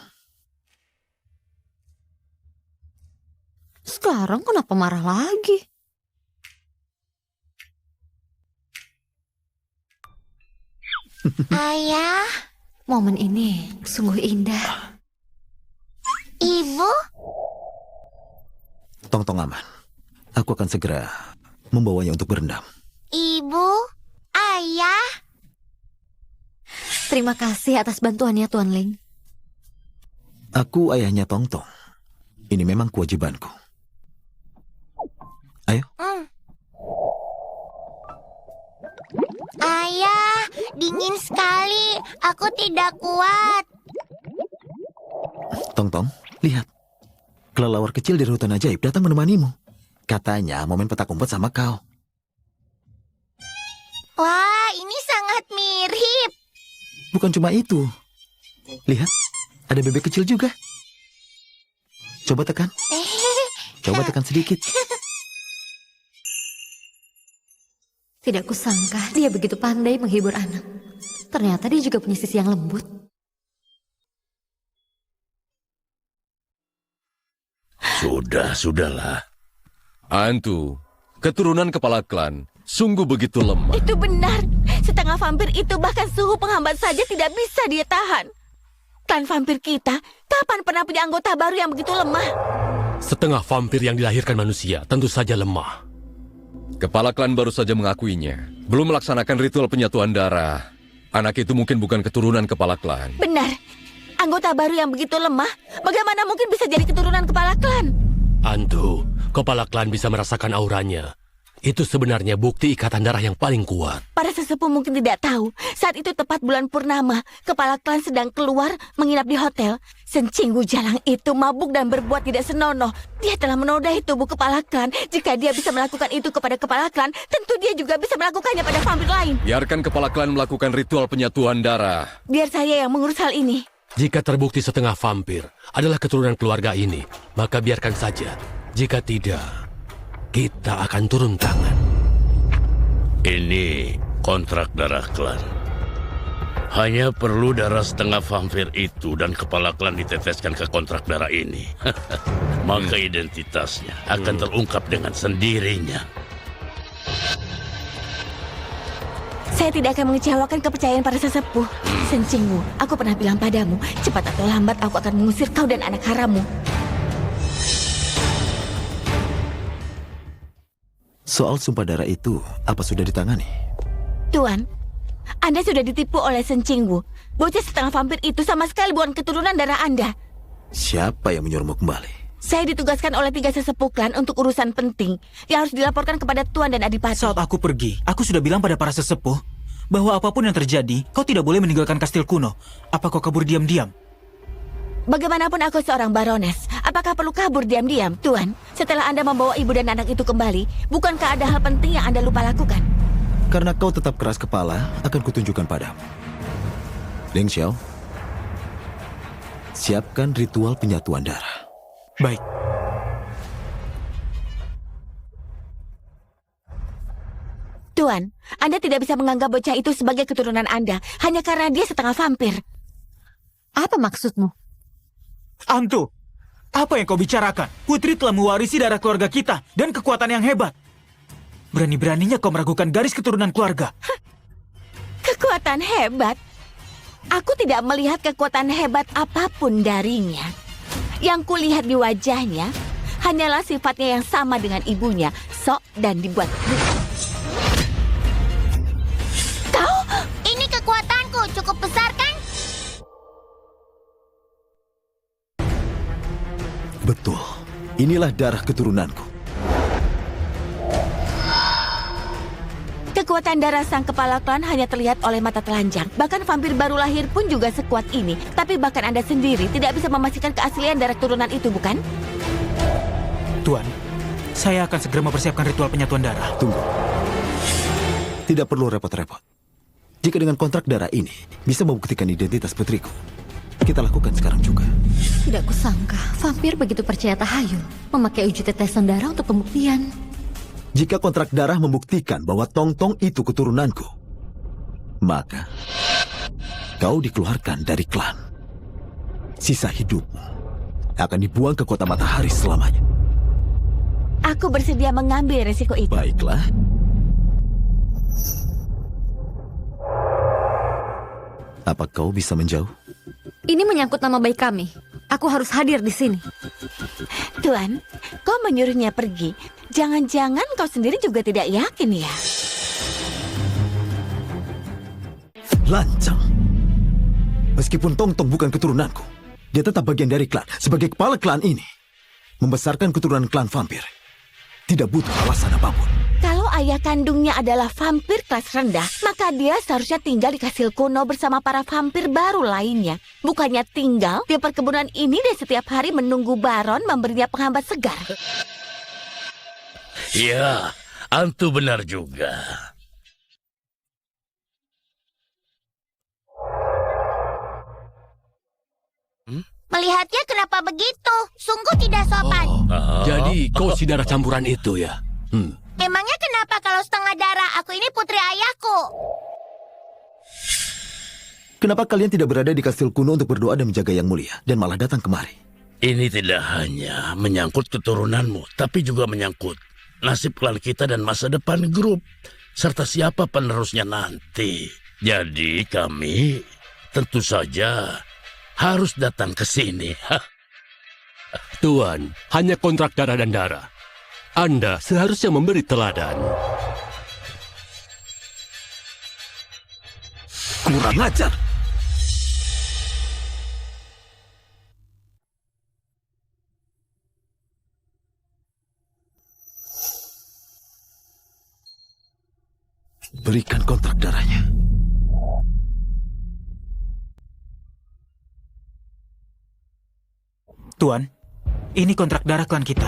Sekarang kenapa marah lagi? Ayah, Momen ini sungguh indah. Ibu, Tongtong aman. Aku akan segera membawanya untuk berendam. Ibu, Ayah. Terima kasih atas bantuannya, Tuan Ling. Aku ayahnya Tongtong. Ini memang kewajibanku. Ayo. Ayah, dingin sekali. Aku tidak kuat. Tongtong, lihat. Kelelawar kecil dari hutan ajaib datang menemanimu. Katanya mau main petak umpet sama kau. Wah, ini sangat mirip. Bukan cuma itu. Lihat, ada bebek kecil juga. Coba tekan. Coba tekan sedikit. Tidak kusangka dia begitu pandai menghibur anak. Ternyata dia juga punya sisi yang lembut. Sudahlah. Antu, keturunan kepala klan sungguh begitu lemah. Itu benar. Setengah vampir itu bahkan suhu penghambat saja tidak bisa dia tahan. Klan vampir kita, kapan pernah punya anggota baru yang begitu lemah? Setengah vampir yang dilahirkan manusia tentu saja lemah. Kepala klan baru saja mengakuinya. Belum melaksanakan ritual penyatuan darah. Anak itu mungkin bukan keturunan kepala klan. Benar. Anggota baru yang begitu lemah, bagaimana mungkin bisa jadi keturunan kepala klan? Antu, kepala klan bisa merasakan auranya. Itu sebenarnya bukti ikatan darah yang paling kuat. Para sesepuh mungkin tidak tahu, saat itu tepat bulan purnama, kepala klan sedang keluar menginap di hotel. Shen Qingwu Jalang itu mabuk dan berbuat tidak senonoh. Dia telah menodai tubuh kepala klan. Jika dia bisa melakukan itu kepada kepala klan, tentu dia juga bisa melakukannya pada vampir lain. Biarkan kepala klan melakukan ritual penyatuan darah. Biar saya yang mengurus hal ini. Jika terbukti setengah vampir adalah keturunan keluarga ini, maka biarkan saja. Jika tidak, kita akan turun tangan. Ini kontrak darah klan. Hanya perlu darah setengah vampir itu dan kepala klan diteteskan ke kontrak darah ini. Maka identitasnya akan terungkap dengan sendirinya. Saya tidak akan mengecewakan kepercayaan para sesepuh. Shen Qingwu, aku pernah bilang padamu, cepat atau lambat aku akan mengusir kau dan anak harammu. Soal sumpah darah itu, apa sudah ditangani? Tuan, Anda sudah ditipu oleh Shen Qingwu. Bocah setengah vampir itu sama sekali bukan keturunan darah Anda. Siapa yang menyuruhmu kembali? Saya ditugaskan oleh 3 sesepuh klan untuk urusan penting yang harus dilaporkan kepada Tuan dan Adipati. Saat aku pergi, aku sudah bilang pada para sesepuh bahwa apapun yang terjadi, kau tidak boleh meninggalkan kastil kuno. Apa kau kabur diam-diam? Bagaimanapun aku seorang barones, apakah perlu kabur diam-diam? Tuan, setelah Anda membawa ibu dan anak itu kembali, bukankah ada hal penting yang Anda lupa lakukan? Karena kau tetap keras kepala, akan kutunjukkan padamu. Ling Xiao, siapkan ritual penyatuan darah. Baik. Tuan, Anda tidak bisa menganggap bocah itu sebagai keturunan Anda hanya karena dia setengah vampir. Apa maksudmu? Antu, apa yang kau bicarakan? Putri telah mewarisi darah keluarga kita dan kekuatan yang hebat. Berani-beraninya kau meragukan garis keturunan keluarga. Kekuatan hebat? Aku tidak melihat kekuatan hebat apapun darinya. Yang kulihat di wajahnya hanyalah sifatnya yang sama dengan ibunya, sok dan dibuat. Kau? Ini kekuatanku cukup besar kan? Betul, inilah darah keturunanku. Kekuatan darah sang kepala klan hanya terlihat oleh mata telanjang. Bahkan vampir baru lahir pun juga sekuat ini. Tapi bahkan Anda sendiri tidak bisa memastikan keaslian darah turunan itu, bukan? Tuan, saya akan segera mempersiapkan ritual penyatuan darah. Tunggu. Tidak perlu repot-repot. Jika dengan kontrak darah ini bisa membuktikan identitas putriku, kita lakukan sekarang juga. Tidak kusangka, vampir begitu percaya tahayul, memakai uji tetesan darah untuk pembuktian. Jika kontrak darah membuktikan bahwa Tong Tong itu keturunanku, maka kau dikeluarkan dari klan. Sisa hidupmu akan dibuang ke kota matahari selamanya. Aku bersedia mengambil resiko itu. Baiklah. Apa kau bisa menjauh? Ini menyangkut nama baik kami. Aku harus hadir di sini. Tuan, kau menyuruhnya pergi. Jangan-jangan kau sendiri juga tidak yakin ya? Lancang. Meskipun Tong Tong bukan keturunanku, dia tetap bagian dari klan. Sebagai kepala klan ini, membesarkan keturunan klan vampir tidak butuh alasan apapun. Kalau ayah kandungnya adalah vampir kelas rendah, maka dia seharusnya tinggal di kastil kuno bersama para vampir baru lainnya. Bukannya tinggal di perkebunan ini dan setiap hari menunggu baron memberinya penghambat segar. Ya, Antu benar juga. Melihatnya kenapa begitu? Sungguh tidak sopan. Jadi kau si darah campuran itu ya? Emangnya kenapa kalau setengah darah aku ini putri ayahku? Kenapa kalian tidak berada di kastil kuno untuk berdoa dan menjaga yang mulia, dan malah datang kemari? Ini tidak hanya menyangkut keturunanmu, tapi juga menyangkut nasib klan kita dan masa depan grup, serta siapa penerusnya nanti. Jadi kami tentu saja harus datang ke sini. Tuan, hanya kontrak darah dan darah. Anda seharusnya memberi teladan. Kurang ajar! Berikan kontrak darahnya. Tuan, ini kontrak darah klan kita.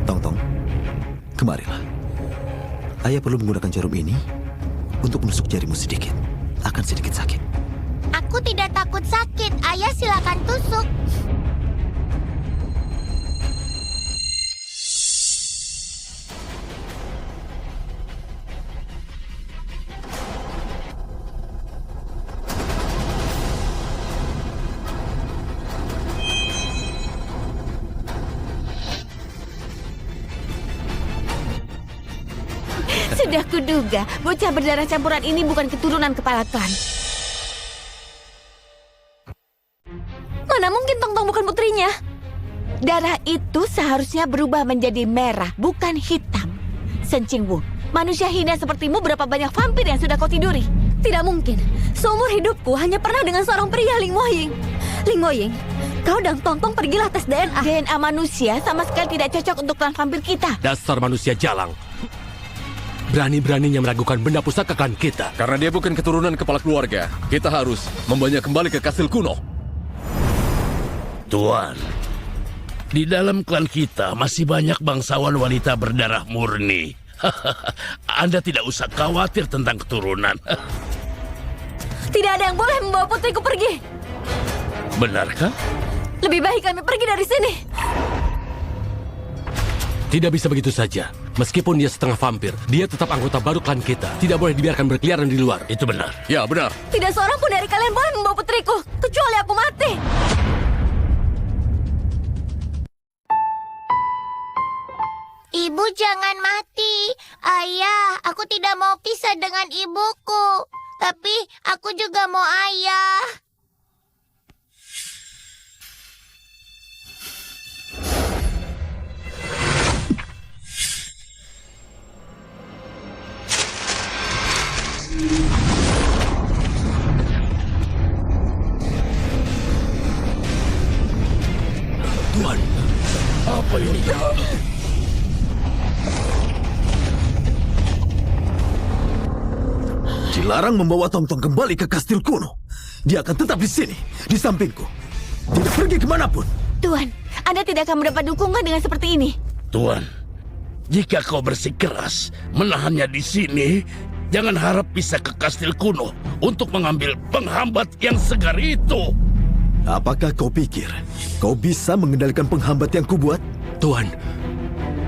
Tong Tong, kemarilah. Ayah perlu menggunakan jarum ini untuk menusuk jarimu sedikit. Akan sedikit sakit. Aku tidak takut sakit. Ayah silakan tusuk. Sudah kuduga, bocah berdarah campuran ini bukan keturunan kepala klan. Mana mungkin Tong Tong bukan putrinya? Darah itu seharusnya berubah menjadi merah, bukan hitam. Shen Qingwu, manusia hina sepertimu berapa banyak vampir yang sudah kau tiduri? Tidak mungkin. Seumur hidupku hanya pernah dengan seorang pria, Ling Moying. Ling Moying, kau dan Tong Tong pergilah tes DNA. DNA manusia sama sekali tidak cocok untuk klan vampir kita. Dasar manusia jalang. Berani-beraninya meragukan benda pusaka klan kita. Karena dia bukan keturunan kepala keluarga, kita harus membawanya kembali ke kastil kuno. Tuan, di dalam klan kita masih banyak bangsawan wanita berdarah murni. Anda tidak usah khawatir tentang keturunan. Tidak ada yang boleh membawa putriku pergi. Benarkah? Lebih baik kami pergi dari sini. Tidak bisa begitu saja. Meskipun dia setengah vampir, dia tetap anggota baru klan kita. Tidak boleh dibiarkan berkeliaran di luar. Itu benar. Ya, benar. Tidak seorang pun dari kalian boleh membawa putriku, kecuali aku mati. Ibu jangan mati. Ayah, aku tidak mau pisah dengan ibuku. Tapi aku juga mau ayah. Tuan, Apa ini? Dilarang membawa Tong Tong kembali ke kastil kuno. Dia akan tetap di sini, di sampingku. Tidak pergi kemanapun. Tuan, Anda tidak akan mendapat dukungan dengan seperti ini. Tuan, jika kau bersikeras menahannya di sini, jangan harap bisa ke kastil kuno untuk mengambil penghambat yang segar itu. Apakah kau pikir kau bisa mengendalikan penghambat yang kubuat? Tuan,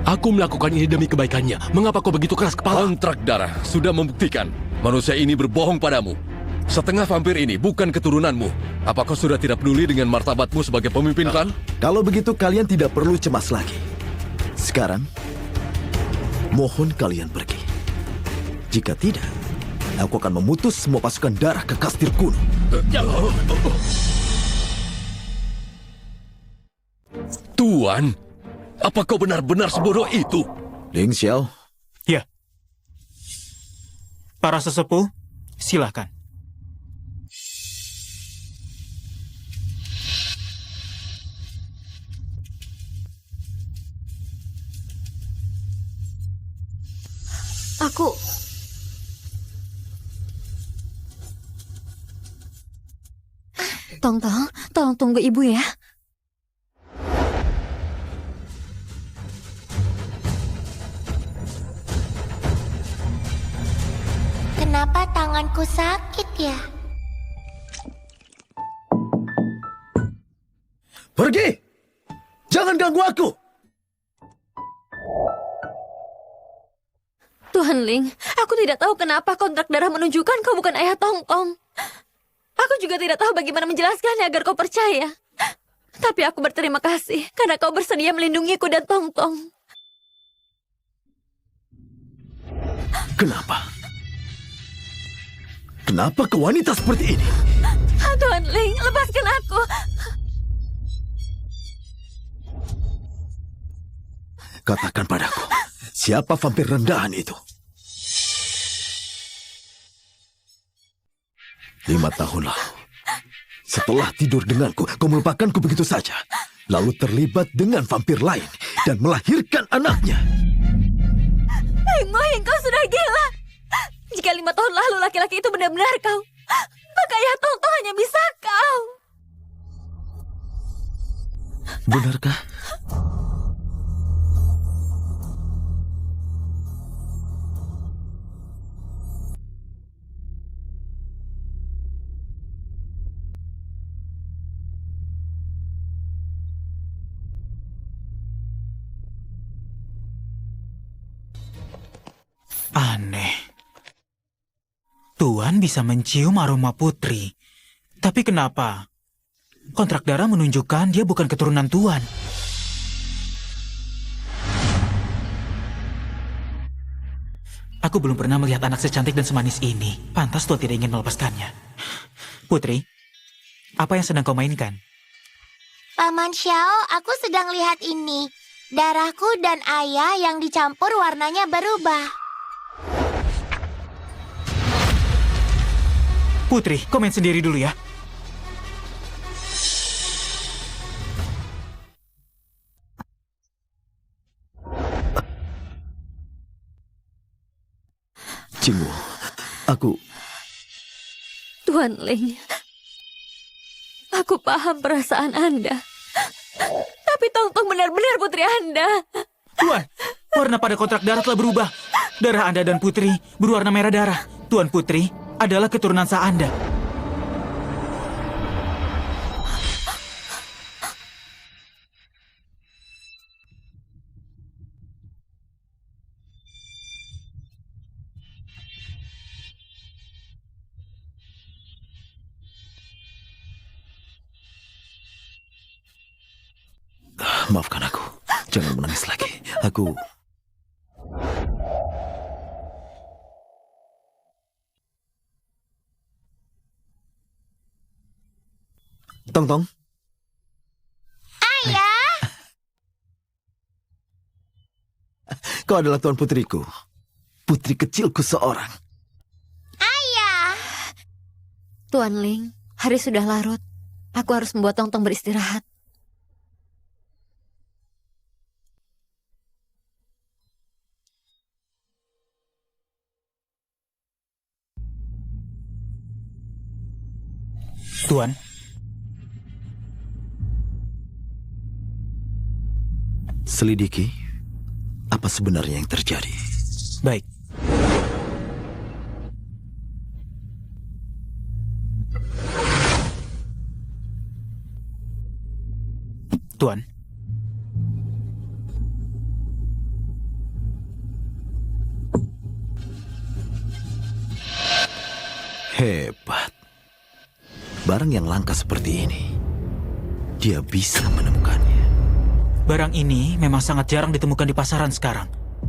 aku melakukan ini demi kebaikannya. Mengapa kau begitu keras kepala? Kontrak darah sudah membuktikan manusia ini berbohong padamu. Setengah vampir ini bukan keturunanmu. Apa kau sudah tidak peduli dengan martabatmu sebagai pemimpin klan? Kalau begitu kalian tidak perlu cemas lagi. Sekarang, mohon kalian pergi. Jika tidak, aku akan memutus semua pasukan darah ke kastil kuno. Tuan, apa kau benar-benar sebodoh itu? Ling Xiao, Ya. Para sesepuh, silakan. Aku... Tong Tong, tolong tunggu ibu ya. Kenapa tanganku sakit ya? pergi! Jangan ganggu aku! Tuhan Ling, aku tidak tahu kenapa kontrak darah menunjukkan kau bukan ayah Tong Tong. Aku juga tidak tahu bagaimana menjelaskannya agar kau percaya. Tapi aku berterima kasih karena kau bersedia melindungiku dan Tong Tong. Kenapa? Kenapa ke wanita seperti ini? Tuhan Ling, lepaskan aku. Katakan padaku, siapa vampir rendahan itu? 5 tahun lalu, setelah tidur denganku, kau melupakanku begitu saja. Lalu terlibat dengan vampir lain dan melahirkan anaknya. Ling Moying, kau sudah gila. Jika 5 tahun lalu laki-laki itu benar-benar kau, maka ayah Tong Tong hanya bisa kau. Benarkah? Aneh. Tuan bisa mencium aroma putri. Tapi kenapa? Kontrak darah menunjukkan dia bukan keturunan Tuan. Aku Aku belum pernah melihat anak secantik dan semanis ini. Pantas Tuan tidak ingin melepaskannya. Putri, apa yang sedang kau mainkan? Paman Xiao, aku sedang lihat ini. Darahku dan ayah yang dicampur warnanya berubah. Putri, kau main sendiri dulu ya. Cinggu, aku... Tuan Ling, aku paham perasaan Anda. Tapi Tongtong benar-benar putri Anda. Tuan, warna pada kontrak darah telah berubah. Darah Anda dan Putri berwarna merah darah. Tuan Putri adalah keturunan sah Anda. Maafkan aku. Jangan menangis lagi. Aku... Tong. Ayah, Kau adalah tuan putriku. Putri kecilku seorang. ayah. Tuan Ling, hari sudah larut. Aku harus membuat Tongtong beristirahat. Tuan, Selidiki apa sebenarnya yang terjadi. baik. Tuan, Hebat. Barang yang langka seperti ini, dia bisa menemukannya. barang ini memang sangat jarang ditemukan di pasaran sekarang.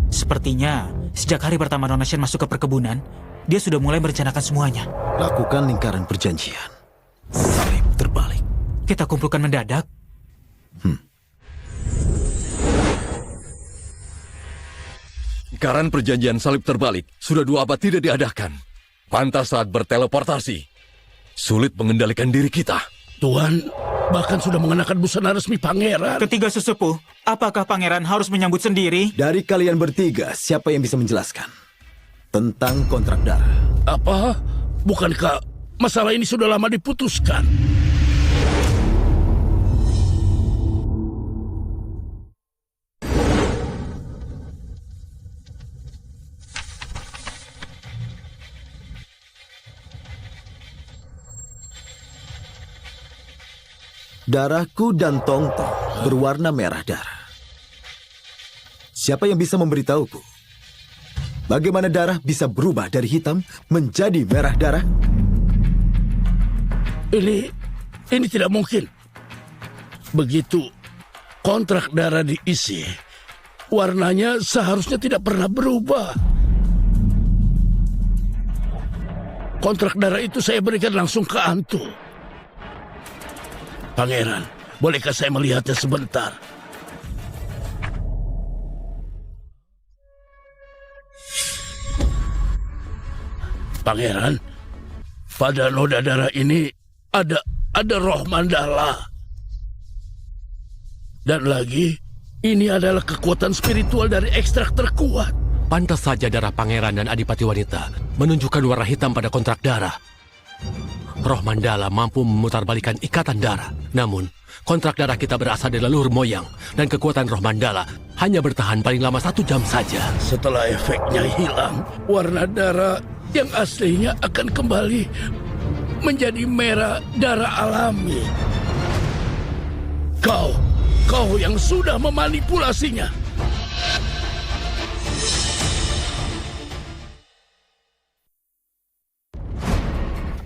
Sepertinya, sejak hari pertama Nona Shen masuk ke perkebunan, dia sudah mulai merencanakan semuanya. Lakukan lingkaran perjanjian. Salib terbalik. Kita kumpulkan mendadak. Lingkaran perjanjian salib terbalik sudah 2 abad tidak diadakan. Pantas saat berteleportasi. Sulit mengendalikan diri kita. Tuan bahkan sudah mengenakan busana resmi pangeran. Ketiga sesepuh, apakah pangeran harus menyambut sendiri? Dari kalian bertiga, siapa yang bisa menjelaskan tentang kontrak darah? Apa? Bukankah masalah ini sudah lama diputuskan? Darahku dan Tongtong berwarna merah darah. Siapa yang bisa memberitahuku? Bagaimana darah bisa berubah dari hitam menjadi merah darah? Ini tidak mungkin. Begitu kontrak darah diisi, warnanya seharusnya tidak pernah berubah. Kontrak darah itu saya berikan langsung ke Antu. Pangeran, bolehkah saya melihatnya sebentar? Pangeran, pada noda darah ini ada roh mandala. Dan lagi, ini adalah kekuatan spiritual dari ekstrak terkuat. Pantas saja darah pangeran dan adipati wanita menunjukkan warna hitam pada kontrak darah. Roh mandala mampu memutarbalikan ikatan darah. Namun, kontrak darah kita berasal dari leluhur moyang. Dan kekuatan roh mandala hanya bertahan paling lama 1 jam saja. Setelah efeknya hilang, warna darah yang aslinya akan kembali menjadi merah darah alami. Kau yang sudah memanipulasinya.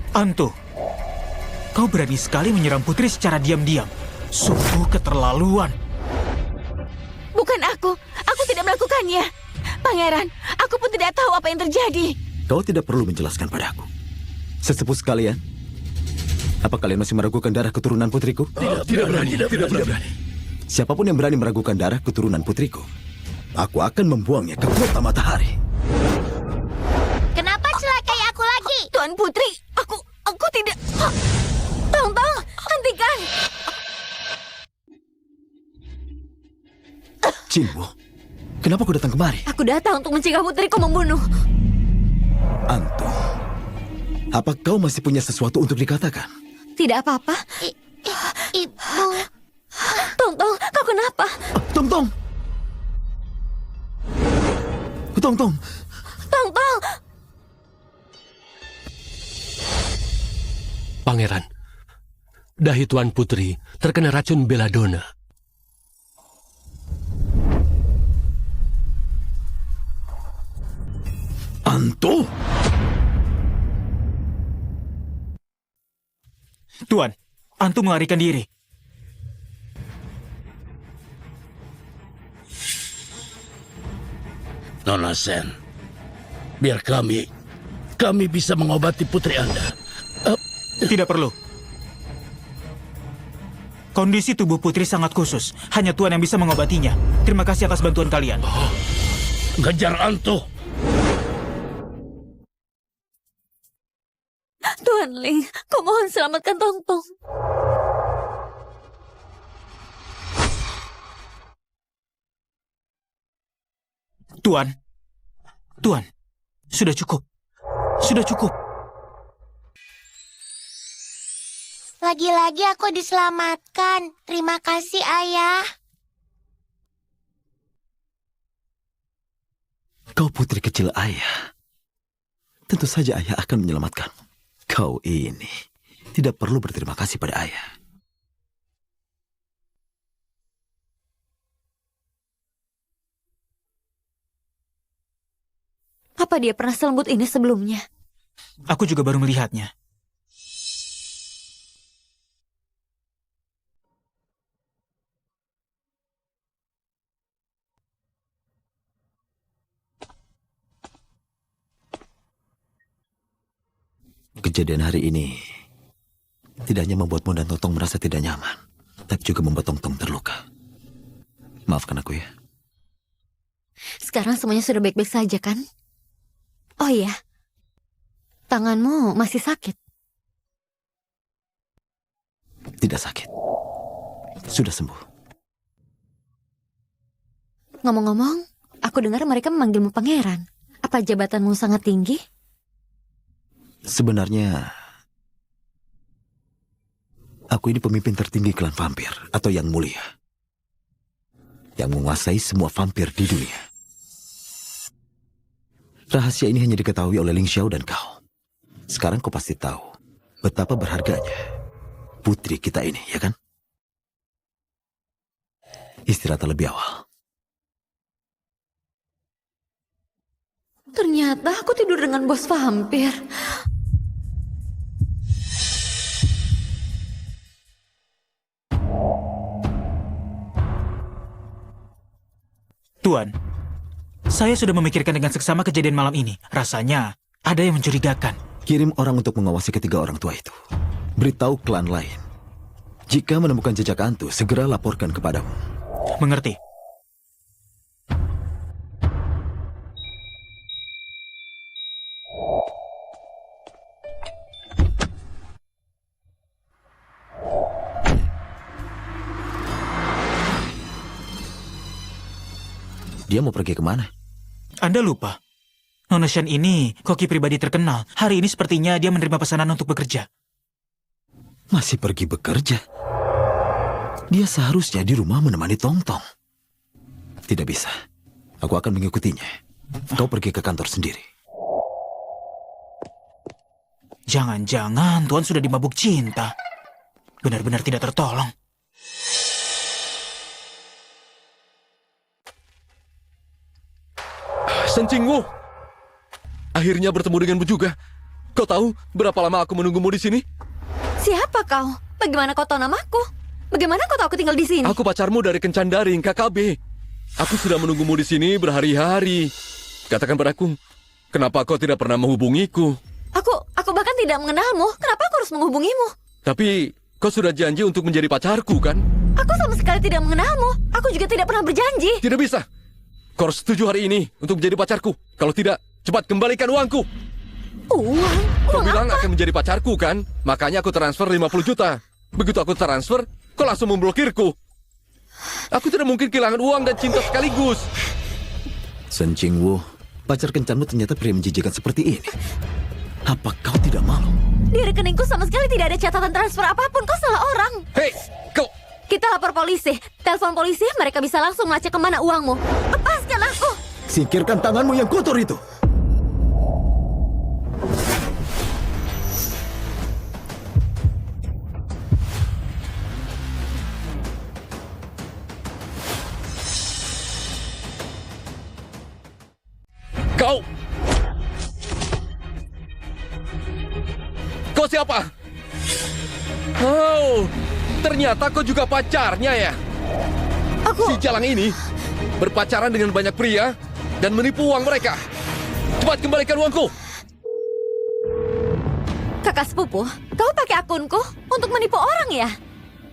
Antu, kau berani sekali menyerang putri secara diam-diam. Sungguh keterlaluan. Bukan aku tidak melakukannya. Pangeran, aku pun tidak tahu apa yang terjadi. Kau tidak perlu menjelaskan padaku. Sesepuh sekalian, apa kalian masih meragukan darah keturunan putriku? Tidak berani. Siapapun yang berani meragukan darah keturunan putriku, aku akan membuangnya ke kota matahari. Kenapa celakai aku lagi? Tuan Putri, aku tidak... Tong, hentikan! Jinwu, kenapa kau datang kemari? Aku datang untuk mencegah putriku membunuh. Anto, apa kau masih punya sesuatu untuk dikatakan? Tidak apa-apa. Ibu, Tong, kau kenapa? Tong. Tong. Pangeran, dahi Tuan Putri terkena racun belladonna. Anto? Tuan, Antu melarikan diri. Nona Sen, biar kami bisa mengobati putri Anda. Tidak perlu. Kondisi tubuh putri sangat khusus. Hanya Tuan yang bisa mengobatinya. Terima kasih atas bantuan kalian. Kejar Anto. Tuan Ling, kau mohon selamatkan Tong. Tuan, sudah cukup. lagi-lagi aku diselamatkan. Terima kasih, Ayah. Kau putri kecil ayah. Tentu saja ayah akan menyelamatkanmu. Kau ini tidak perlu berterima kasih pada ayah. Apa dia pernah selembut ini sebelumnya? Aku juga baru melihatnya. Kejadian hari ini tidak hanya membuatmu dan Tongtong merasa tidak nyaman, tapi juga membuat Tongtong terluka. Maafkan aku ya. Sekarang semuanya sudah baik-baik saja kan? Oh iya, tanganmu masih sakit. Tidak sakit. Sudah sembuh. Ngomong-ngomong, aku dengar mereka memanggilmu pangeran. Apa jabatanmu sangat tinggi? Sebenarnya, aku ini pemimpin tertinggi klan vampir atau yang mulia. Yang menguasai semua vampir di dunia. Rahasia ini hanya diketahui oleh Ling Xiao dan kau. Sekarang kau pasti tahu betapa berharganya putri kita ini, ya kan? Istirahat lebih awal. Ternyata aku tidur dengan bos vampir. Tuan, saya sudah memikirkan dengan seksama kejadian malam ini. Rasanya ada yang mencurigakan. Kirim orang untuk mengawasi ketiga orang tua itu. Beritahu klan lain. Jika menemukan jejak hantu, segera laporkan kepadamu. Mengerti? Dia mau pergi kemana? Anda lupa. Nona Shen ini koki pribadi terkenal. Hari ini sepertinya dia menerima pesanan untuk bekerja. Masih pergi bekerja? Dia seharusnya di rumah menemani Tongtong. Tidak bisa. Aku akan mengikutinya. Kau pergi ke kantor sendiri. Jangan-jangan Tuan sudah dimabuk cinta. Benar-benar tidak tertolong. Shen Qingwu, akhirnya bertemu denganmu juga. Kau tahu berapa lama aku menunggumu di sini? Siapa kau? Bagaimana kau tahu namaku? Bagaimana kau tahu aku tinggal di sini? Aku pacarmu dari Kencan Daring, KKB. Aku sudah menunggumu di sini berhari-hari. Katakan padaku, kenapa kau tidak pernah menghubungiku? Aku bahkan tidak mengenalmu. Kenapa aku harus menghubungimu? Tapi kau sudah janji untuk menjadi pacarku, kan? Aku sama sekali tidak mengenalmu. Aku juga tidak pernah berjanji. Tidak bisa. Kau harus setuju hari ini untuk menjadi pacarku. Kalau tidak, cepat kembalikan uangku. Uang? Kau Uang bilang apa? akan menjadi pacarku, kan? Makanya aku transfer 50 juta. Begitu aku transfer, kau langsung memblokirku. Aku tidak mungkin kehilangan uang dan cinta sekaligus. Sen Jingwu, pacar kencanmu ternyata pria menjijikan seperti ini. Apa kau tidak malu? Di rekeningku sama sekali tidak ada catatan transfer apapun. Kau salah orang. Hei, kau... Kita lapor polisi. Telepon polisi, mereka bisa langsung melacak kemana uangmu. Lepaskan aku. Singkirkan tanganmu yang kotor itu. Kau... Kau siapa? Oh, ternyata kau juga pacarnya ya? Si Jalang ini berpacaran dengan banyak pria dan menipu uang mereka. Cepat kembalikan uangku. Kakak sepupu, kau pakai akunku untuk menipu orang ya?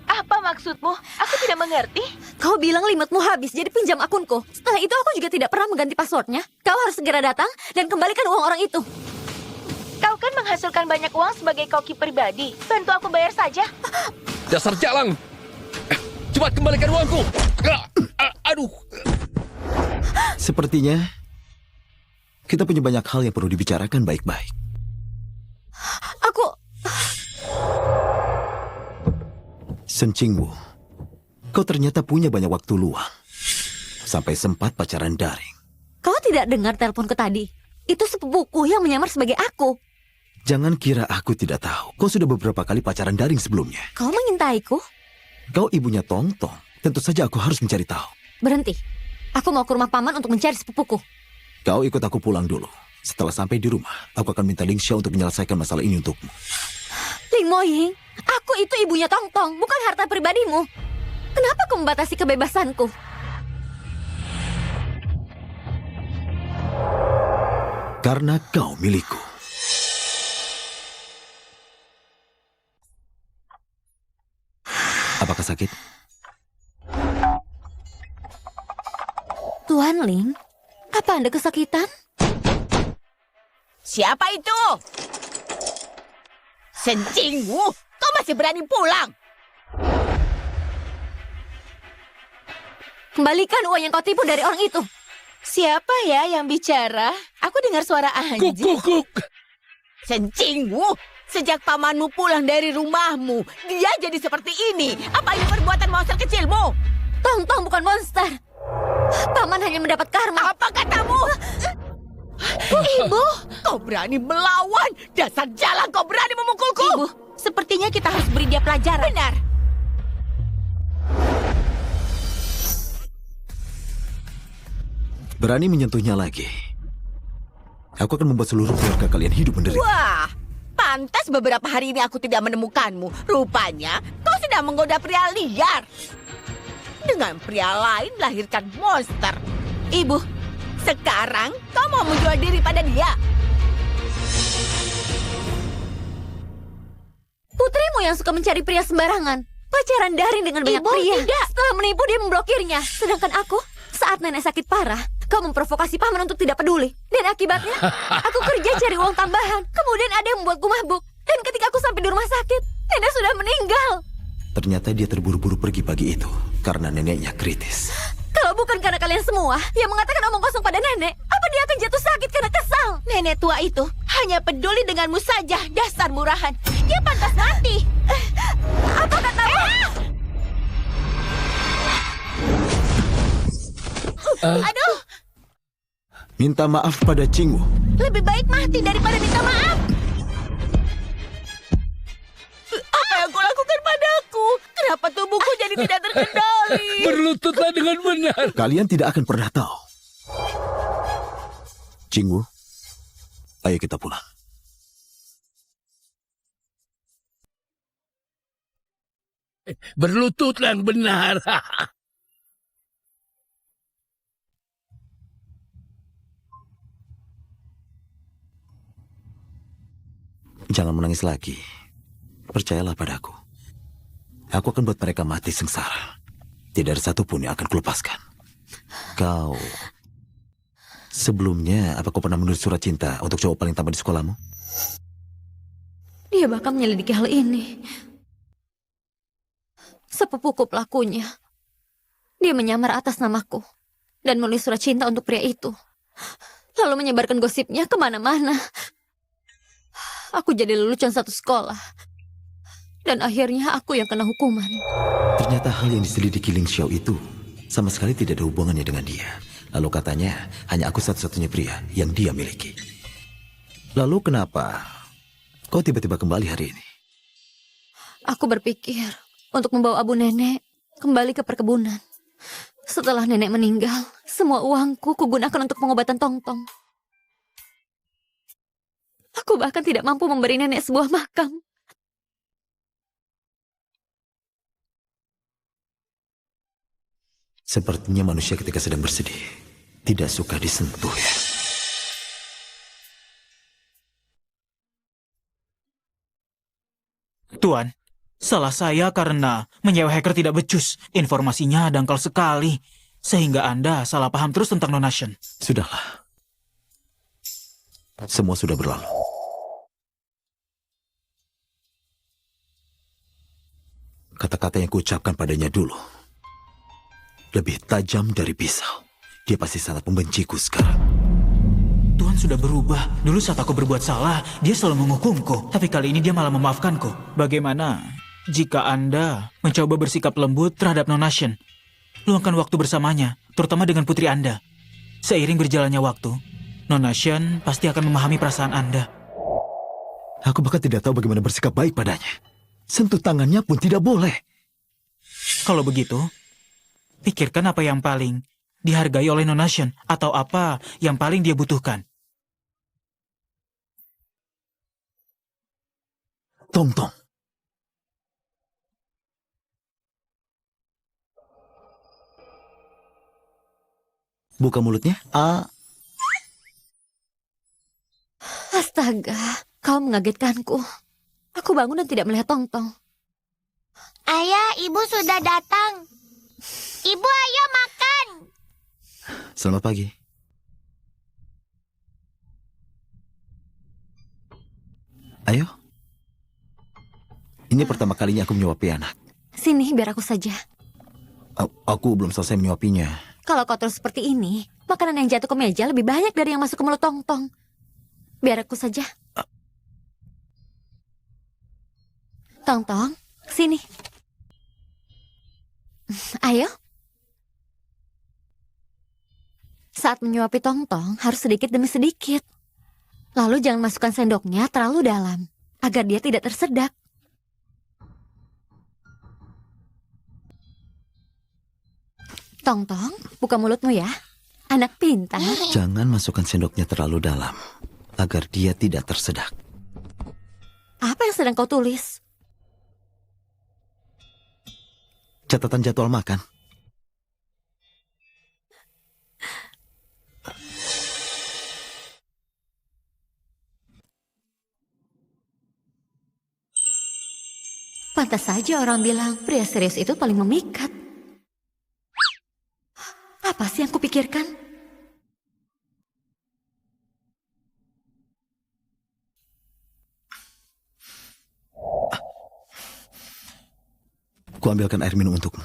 Apa maksudmu? Aku tidak mengerti. Kau bilang limitmu habis, jadi pinjam akunku. Setelah itu aku juga tidak pernah mengganti passwordnya. Kau harus segera datang dan kembalikan uang orang itu. Kau kan menghasilkan banyak uang sebagai koki pribadi. Bantu aku bayar saja. Dasar Jalang. Cepat kembalikan uangku. Aduh. Sepertinya kita punya banyak hal yang perlu dibicarakan baik-baik. Aku... Sen Jingwu, kau ternyata punya banyak waktu luang. Sampai sempat pacaran daring. Kau tidak dengar teleponku tadi? Itu sepupuku yang menyamar sebagai aku. Jangan kira aku tidak tahu. Kau sudah beberapa kali pacaran daring sebelumnya. Kau mengintaiku? Kau ibunya Tong Tong. Tentu saja aku harus mencari tahu. Berhenti. Aku mau ke rumah paman untuk mencari sepupuku. Kau ikut aku pulang dulu. Setelah sampai di rumah, aku akan minta Ling Xia untuk menyelesaikan masalah ini untukmu. Ling Moying, aku itu ibunya Tong Tong, bukan harta pribadimu. Kenapa kau membatasi kebebasanku? Karena kau milikku. Apakah sakit? Tuan Ling, apa Anda kesakitan? Siapa itu? Sen Jingwu, kau masih berani pulang? Kembalikan uang yang kau tipu dari orang itu. Siapa ya yang bicara? Aku dengar suara anjing. Kuk. Sen Jingwu, sejak pamanmu pulang dari rumahmu, dia jadi seperti ini. Apa ini perbuatan monster kecilmu? Tong Tong bukan monster. Paman hanya mendapat karma. Apa katamu? Ibu, kau berani melawan? Dasar Jalang, kau berani memukulku? Ibu, sepertinya kita harus beri dia pelajaran. Benar. Berani menyentuhnya lagi. Aku akan membuat seluruh keluarga kalian hidup menderita. Wah, pantas beberapa hari ini aku tidak menemukanmu. Rupanya kau sedang menggoda pria liar. Dengan pria lain melahirkan monster. Ibu, sekarang kau mau menjual diri pada dia. Putrimu yang suka mencari pria sembarangan. Pacaran daring dengan banyak Ibu, pria. tidak. Setelah menipu dia memblokirnya. Sedangkan aku, saat nenek sakit parah, kau memprovokasi paman untuk tidak peduli. Dan akibatnya, aku kerja cari uang tambahan. Kemudian ada yang membuatku mabuk. Dan ketika aku sampai di rumah sakit, nenek sudah meninggal. Ternyata dia terburu-buru pergi pagi itu karena neneknya kritis. Kalau bukan karena kalian semua yang mengatakan omong kosong pada nenek, apa dia akan jatuh sakit karena kesal? Nenek tua itu hanya peduli denganmu saja, dasar murahan. Dia pantas mati. Apa katamu? Aduh, Minta maaf pada Jingwu. lebih baik mati daripada minta maaf. Apa yang kau lakukan padaku? Kenapa tubuhku jadi tidak terkendali? Berlututlah dengan benar. Kalian tidak akan pernah tahu. Jingwu, ayo kita pulang. Berlututlah yang benar. Jangan menangis lagi. Percayalah padaku. Aku akan buat mereka mati sengsara. Tidak ada satupun yang akan kulepaskan. Kau... Sebelumnya, apa kau pernah menulis surat cinta untuk cowok paling tampan di sekolahmu? Dia bakal menyelidiki hal ini. Sepupuku pelakunya. Dia menyamar atas namaku dan menulis surat cinta untuk pria itu. Lalu menyebarkan gosipnya kemana-mana. Aku jadi lelucon satu sekolah. Dan akhirnya aku yang kena hukuman. Ternyata hal yang diselidiki Ling Xiao itu sama sekali tidak ada hubungannya dengan dia. Lalu katanya, hanya aku satu-satunya pria yang dia miliki. Lalu kenapa kau tiba-tiba kembali hari ini? Aku berpikir untuk membawa Abu Nenek kembali ke perkebunan. Setelah nenek meninggal, semua uangku kugunakan untuk pengobatan Tongtong. Aku bahkan tidak mampu memberi nenek sebuah makam. Sepertinya manusia ketika sedang bersedih tidak suka disentuh ya. Tuan, salah saya karena menyewa hacker tidak becus. Informasinya dangkal sekali. Sehingga Anda salah paham terus tentang Nonation. Sudahlah. Semua sudah berlalu. Kata-kata yang kuucapkan padanya dulu lebih tajam dari pisau. Dia pasti sangat membenciku sekarang. Tuhan sudah berubah. Dulu saat aku berbuat salah, dia selalu menghukumku. Tapi kali ini dia malah memaafkanku. Bagaimana jika Anda mencoba bersikap lembut terhadap Nonation? Luangkan waktu bersamanya, terutama dengan putri Anda. Seiring berjalannya waktu, Nonation pasti akan memahami perasaan Anda. Aku bahkan tidak tahu bagaimana bersikap baik padanya. Sentuh tangannya pun tidak boleh. Kalau begitu, pikirkan apa yang paling dihargai oleh Nonation atau apa yang paling dia butuhkan. Tongtong. Buka mulutnya. Astaga, kau mengagetkanku. Aku bangun dan tidak melihat Tongtong. Ayah, ibu sudah datang. Ibu, ayo makan. Selamat pagi. Ayo. Ini pertama kalinya aku menyuapi anak. Sini, biar aku saja. Aku belum selesai menyuapinya. Kalau kau terus seperti ini, makanan yang jatuh ke meja lebih banyak dari yang masuk ke mulut Tongtong. Biar aku saja. Tongtong, sini. Ayo. Saat menyuapi Tongtong, harus sedikit demi sedikit. Lalu jangan masukkan sendoknya terlalu dalam, agar dia tidak tersedak. Tongtong, buka mulutmu ya. Anak pintar. Jangan masukkan sendoknya terlalu dalam, agar dia tidak tersedak. Apa yang sedang kau tulis? Catatan jadwal makan. Pantas saja orang bilang pria serius itu paling memikat. Apa sih yang kupikirkan? Ku ambilkan air minum untukmu.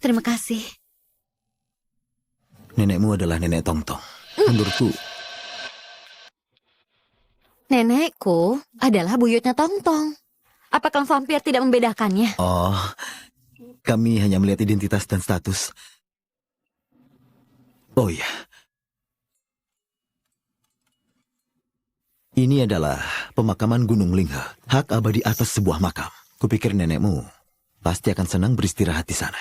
Terima kasih. Nenekmu adalah nenek Tongtong. Menurutku, Nenekku adalah buyutnya Tongtong. Apa klan vampir tidak membedakannya? oh, kami hanya melihat identitas dan status. Oh iya. Ini adalah pemakaman Gunung Linghe, hak abadi atas sebuah makam. Kupikir nenekmu pasti akan senang beristirahat di sana.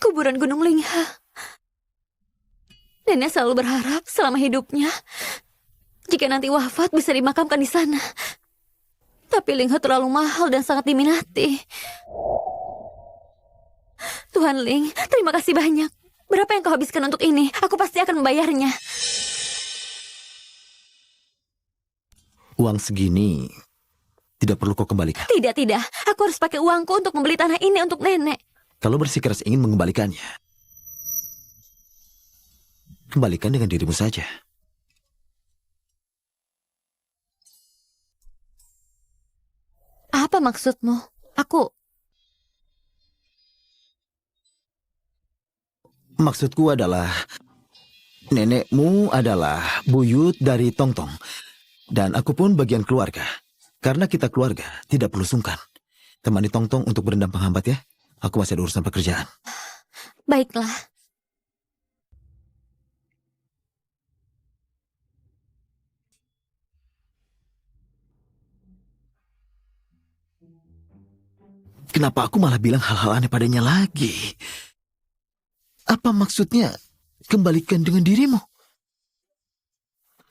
Kuburan Gunung Linghe. Nenek selalu berharap selama hidupnya, jika nanti wafat bisa dimakamkan di sana. Tapi Linghe terlalu mahal dan sangat diminati. Tuan Ling, terima kasih banyak. Berapa yang kau habiskan untuk ini? Aku pasti akan membayarnya. Uang segini tidak perlu kau kembalikan. Tidak. Aku harus pakai uangku untuk membeli tanah ini untuk nenek. Kalau bersikeras ingin mengembalikannya, kembalikan dengan dirimu saja. Apa maksudmu? Maksudku adalah, nenekmu adalah buyut dari Tongtong. Dan aku pun bagian keluarga. Karena kita keluarga, tidak perlu sungkan. Temani Tongtong untuk berendam penghambat ya. Aku masih ada urusan pekerjaan. Baiklah. Kenapa aku malah bilang hal-hal aneh padanya lagi? Apa maksudnya kembalikan dengan dirimu?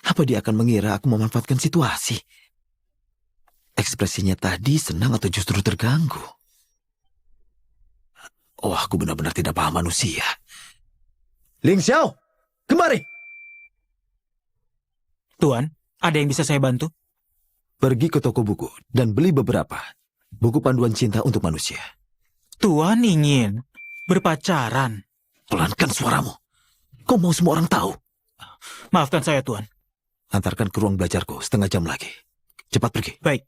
Apa dia akan mengira aku memanfaatkan situasi? Ekspresinya tadi senang atau justru terganggu? Oh, aku benar-benar tidak paham manusia. Ling Xiao, kemari! Tuan, ada yang bisa saya bantu? Pergi ke toko buku dan beli beberapa buku panduan cinta untuk manusia. Tuan ingin berpacaran. Pelankan suaramu. Kau mau semua orang tahu? Maafkan saya, Tuan. Antarkan ke ruang belajarku 1/2 jam lagi. Cepat pergi. Baik.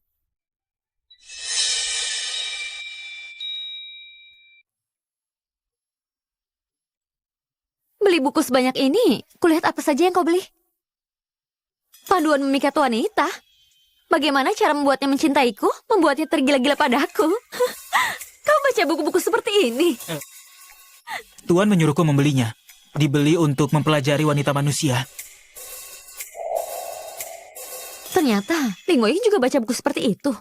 Beli buku sebanyak ini, kulihat apa saja yang kau beli. Panduan memikat wanita. Bagaimana cara membuatnya mencintaiku, membuatnya tergila-gila padaku. Kau baca buku-buku seperti ini. Tuan menyuruhku membelinya. Dibeli untuk mempelajari wanita manusia. Ternyata Ling Wei juga baca buku seperti itu.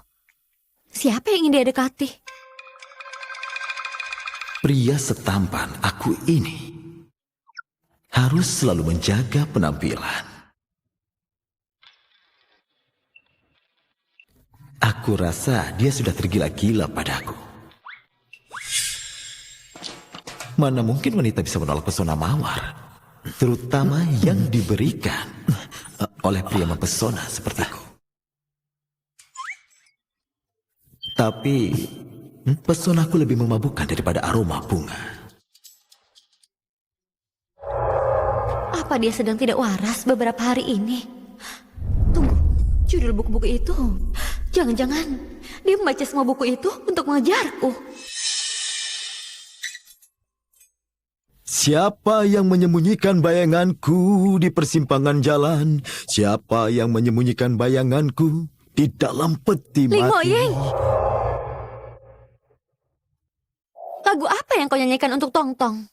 Siapa yang ingin dia dekati? Pria setampan aku ini harus selalu menjaga penampilan. Aku rasa dia sudah tergila-gila padaku. Mana mungkin wanita bisa menolak pesona mawar, terutama yang diberikan oleh pria mempesona sepertiku. Tapi pesonaku lebih memabukkan daripada aroma bunga. Apa dia sedang tidak waras beberapa hari ini? Tunggu, judul buku-buku itu. Jangan-jangan dia membaca semua buku itu untuk mengejarku. Siapa yang menyembunyikan bayanganku di persimpangan jalan? Siapa yang menyembunyikan bayanganku di dalam peti Ling mati? Hoying. Lagu apa yang kau nyanyikan untuk Tongtong?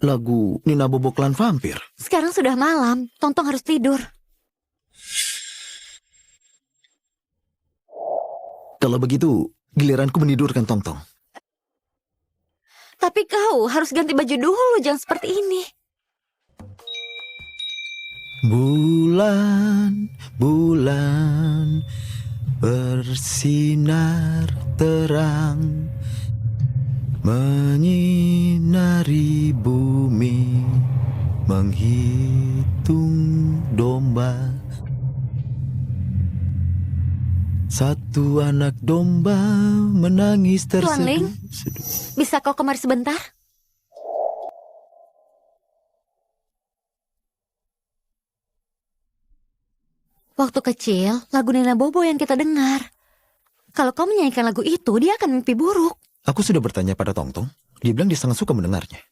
Lagu Nina Bobo Klan Vampir. Sekarang sudah malam, Tongtong harus tidur. Kalau begitu, giliranku menidurkan Tongtong. Tapi kau harus ganti baju dulu, jangan seperti ini. Bulan, bulan bersinar terang, menyinari bumi, menghitung domba. Satu anak domba menangis Tuan Ling, terseduh. bisa kau kemari sebentar? Waktu kecil, lagu Nina Bobo yang kita dengar. Kalau kau menyanyikan lagu itu, dia akan mimpi buruk. Aku sudah bertanya pada Tongtong. Dia bilang dia sangat suka mendengarnya.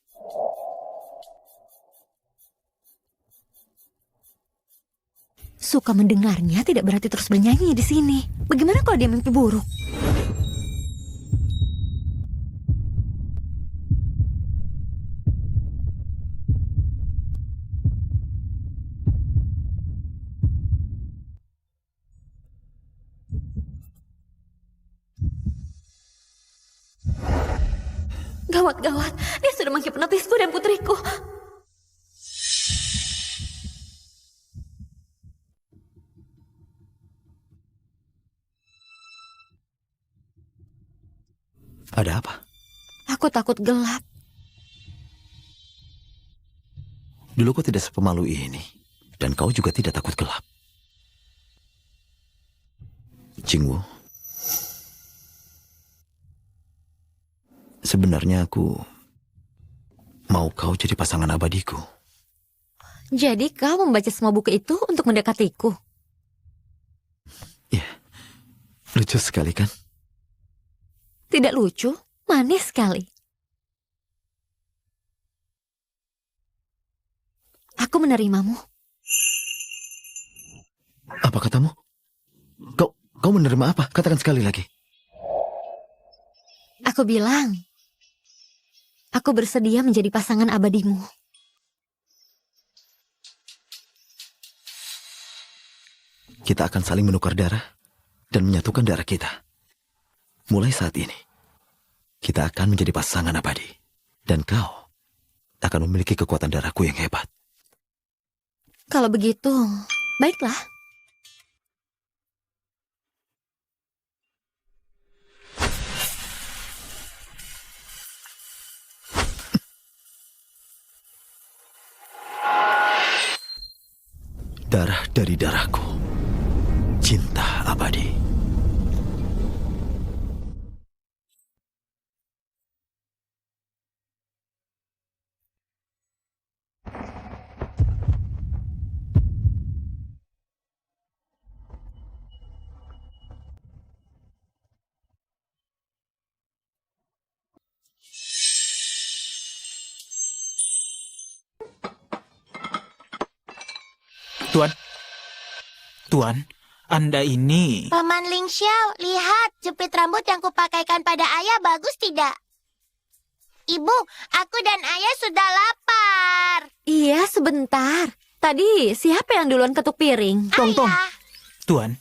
Suka mendengarnya tidak berarti terus bernyanyi di sini. Bagaimana kalau dia mimpi buruk? Gawat-gawat, dia sudah menghipnotisku dan putriku. Ada apa? Aku takut gelap. Dulu kau tidak sepemalu ini. Dan kau juga tidak takut gelap. Jingwu. Sebenarnya aku mau kau jadi pasangan abadiku. Jadi kau membaca semua buku itu untuk mendekatiku? Ya, lucu sekali kan? Tidak lucu, manis sekali. Aku menerimamu. Apa katamu? Kau menerima apa? Katakan sekali lagi. Aku bilang, aku bersedia menjadi pasangan abadimu. Kita akan saling menukar darah dan menyatukan darah kita. Mulai saat ini, kita akan menjadi pasangan abadi. Dan kau akan memiliki kekuatan darahku yang hebat. Kalau begitu, baiklah. Darah dari darahku. Cinta abadi. Tuan, Anda ini... Paman Ling Xiao, lihat jepit rambut yang kupakaikan pada ayah bagus tidak? Ibu, aku dan ayah sudah lapar. Iya, sebentar. Tadi siapa yang duluan ketuk piring? Tong. Ayah. Tuan,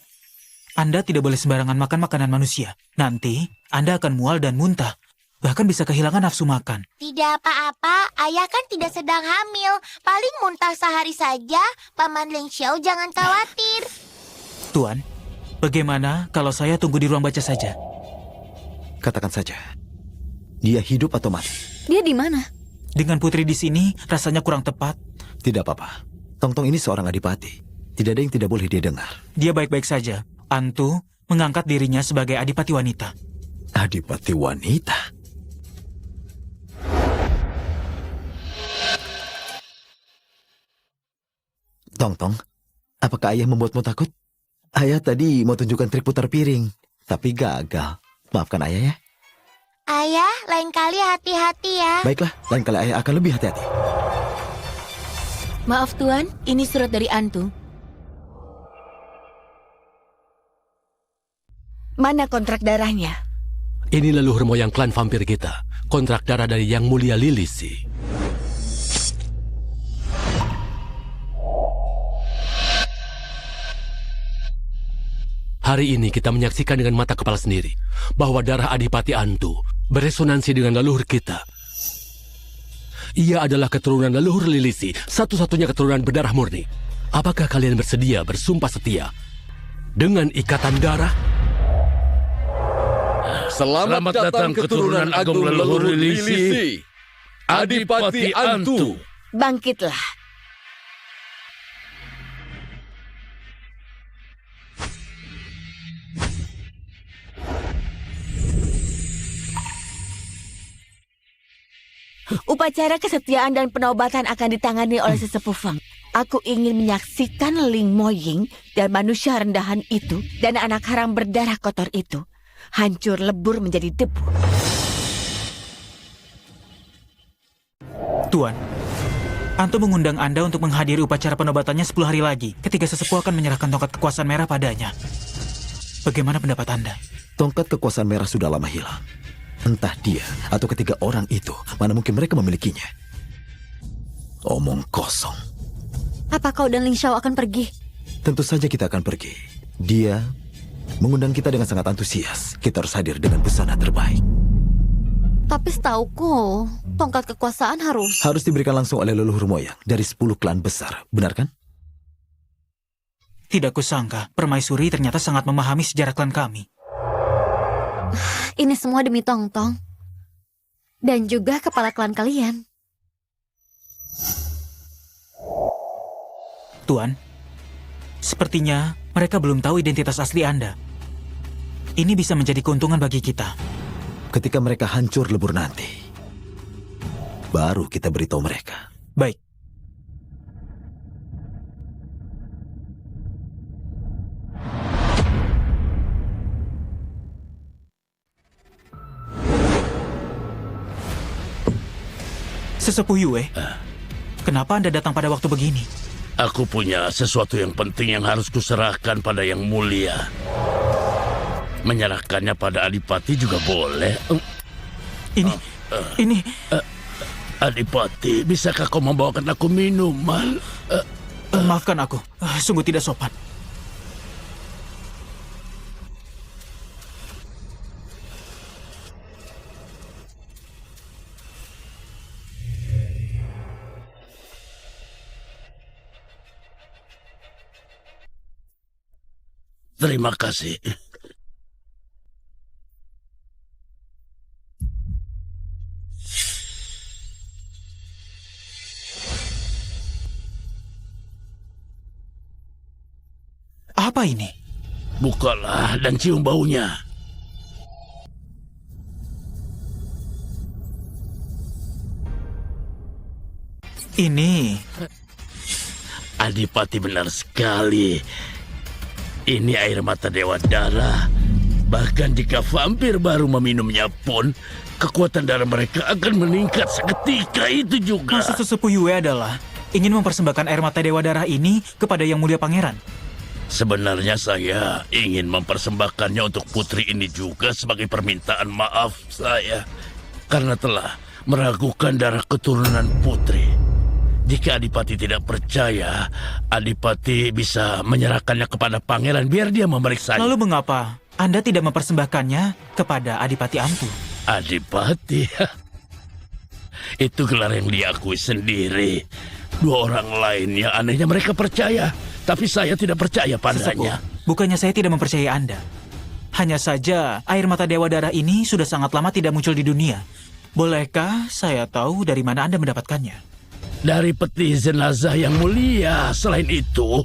Anda tidak boleh sembarangan makan makanan manusia. Nanti, Anda akan mual dan muntah. Bahkan bisa kehilangan nafsu makan. Tidak apa-apa, ayah kan tidak sedang hamil. Paling muntah sehari saja. Paman Ling Xiao jangan khawatir. Tuan, bagaimana kalau saya tunggu di ruang baca saja? Katakan saja. Dia hidup atau mati? Dia di mana? Dengan putri di sini, rasanya kurang tepat. Tidak apa-apa. Tong-Tong ini seorang adipati. Tidak ada yang tidak boleh dia dengar. Dia baik-baik saja. Antu mengangkat dirinya sebagai adipati wanita. Adipati wanita? Tong-Tong, apakah ayah membuatmu takut? Ayah tadi mau tunjukkan trik putar piring, tapi gagal. Maafkan ayah ya. Ayah, lain kali hati-hati ya. Baiklah, lain kali ayah akan lebih hati-hati. Maaf Tuan, ini surat dari Antu. Mana kontrak darahnya? Ini leluhur moyang klan vampir kita. Kontrak darah dari Yang Mulia Lilisi. Hari ini kita menyaksikan dengan mata kepala sendiri bahwa darah Adipati Antu beresonansi dengan leluhur kita. Ia adalah keturunan leluhur Lilisi, satu-satunya keturunan berdarah murni. Apakah kalian bersedia bersumpah setia dengan ikatan darah? Selamat datang keturunan agung leluhur Lilisi, Adipati Antu. Bangkitlah. Upacara kesetiaan dan penobatan akan ditangani oleh sesepuh Feng. Aku ingin menyaksikan Ling Moying dan manusia rendahan itu dan anak haram berdarah kotor itu hancur lebur menjadi debu. Tuan, Antu mengundang Anda untuk menghadiri upacara penobatannya 10 hari lagi ketika sesepuh akan menyerahkan tongkat kekuasaan merah padanya. Bagaimana pendapat Anda? Tongkat kekuasaan merah sudah lama hilang. Entah dia atau ketiga orang itu, mana mungkin mereka memilikinya. Omong kosong. Apa kau dan Ling Xiao akan pergi? Tentu saja kita akan pergi. Dia mengundang kita dengan sangat antusias. Kita harus hadir dengan busana terbaik. Tapi setauku, tongkat kekuasaan harus diberikan langsung oleh leluhur moyang dari 10 klan besar. Benar kan? Tidak kusangka, Permaisuri ternyata sangat memahami sejarah klan kami. Ini semua demi Tongtong. Dan juga kepala klan kalian. Tuan, sepertinya mereka belum tahu identitas asli Anda. Ini bisa menjadi keuntungan bagi kita. Ketika mereka hancur lebur nanti, baru kita beritahu mereka. Baik. Sesepuh Yue, kenapa Anda datang pada waktu begini? Aku punya sesuatu yang penting yang harus kuserahkan pada yang mulia. Menyerahkannya pada Adipati juga boleh. Ini... Adipati, bisakah kau membawakan aku minuman? Maafkan aku, sungguh tidak sopan. Terima kasih. Apa ini? Bukalah dan cium baunya. Ini... Adipati benar sekali. Ini air mata Dewa Darah. Bahkan jika vampir baru meminumnya pun, kekuatan darah mereka akan meningkat seketika itu juga. Maksud sesepuh Yue adalah ingin mempersembahkan air mata Dewa Darah ini kepada Yang Mulia Pangeran. Sebenarnya saya ingin mempersembahkannya untuk putri ini juga sebagai permintaan maaf saya. Karena telah meragukan darah keturunan putri. Jika Adipati tidak percaya, Adipati bisa menyerahkannya kepada pangeran biar dia memeriksanya. Lalu mengapa Anda tidak mempersembahkannya kepada Adipati Ampu? Adipati? Itu gelar yang diakui sendiri. Dua orang lainnya anehnya mereka percaya. Tapi saya tidak percaya padanya. Sesepuh, bukannya saya tidak mempercayai Anda. Hanya saja air mata Dewa Darah ini sudah sangat lama tidak muncul di dunia. Bolehkah saya tahu dari mana Anda mendapatkannya? Dari peti jenazah yang mulia. Selain itu,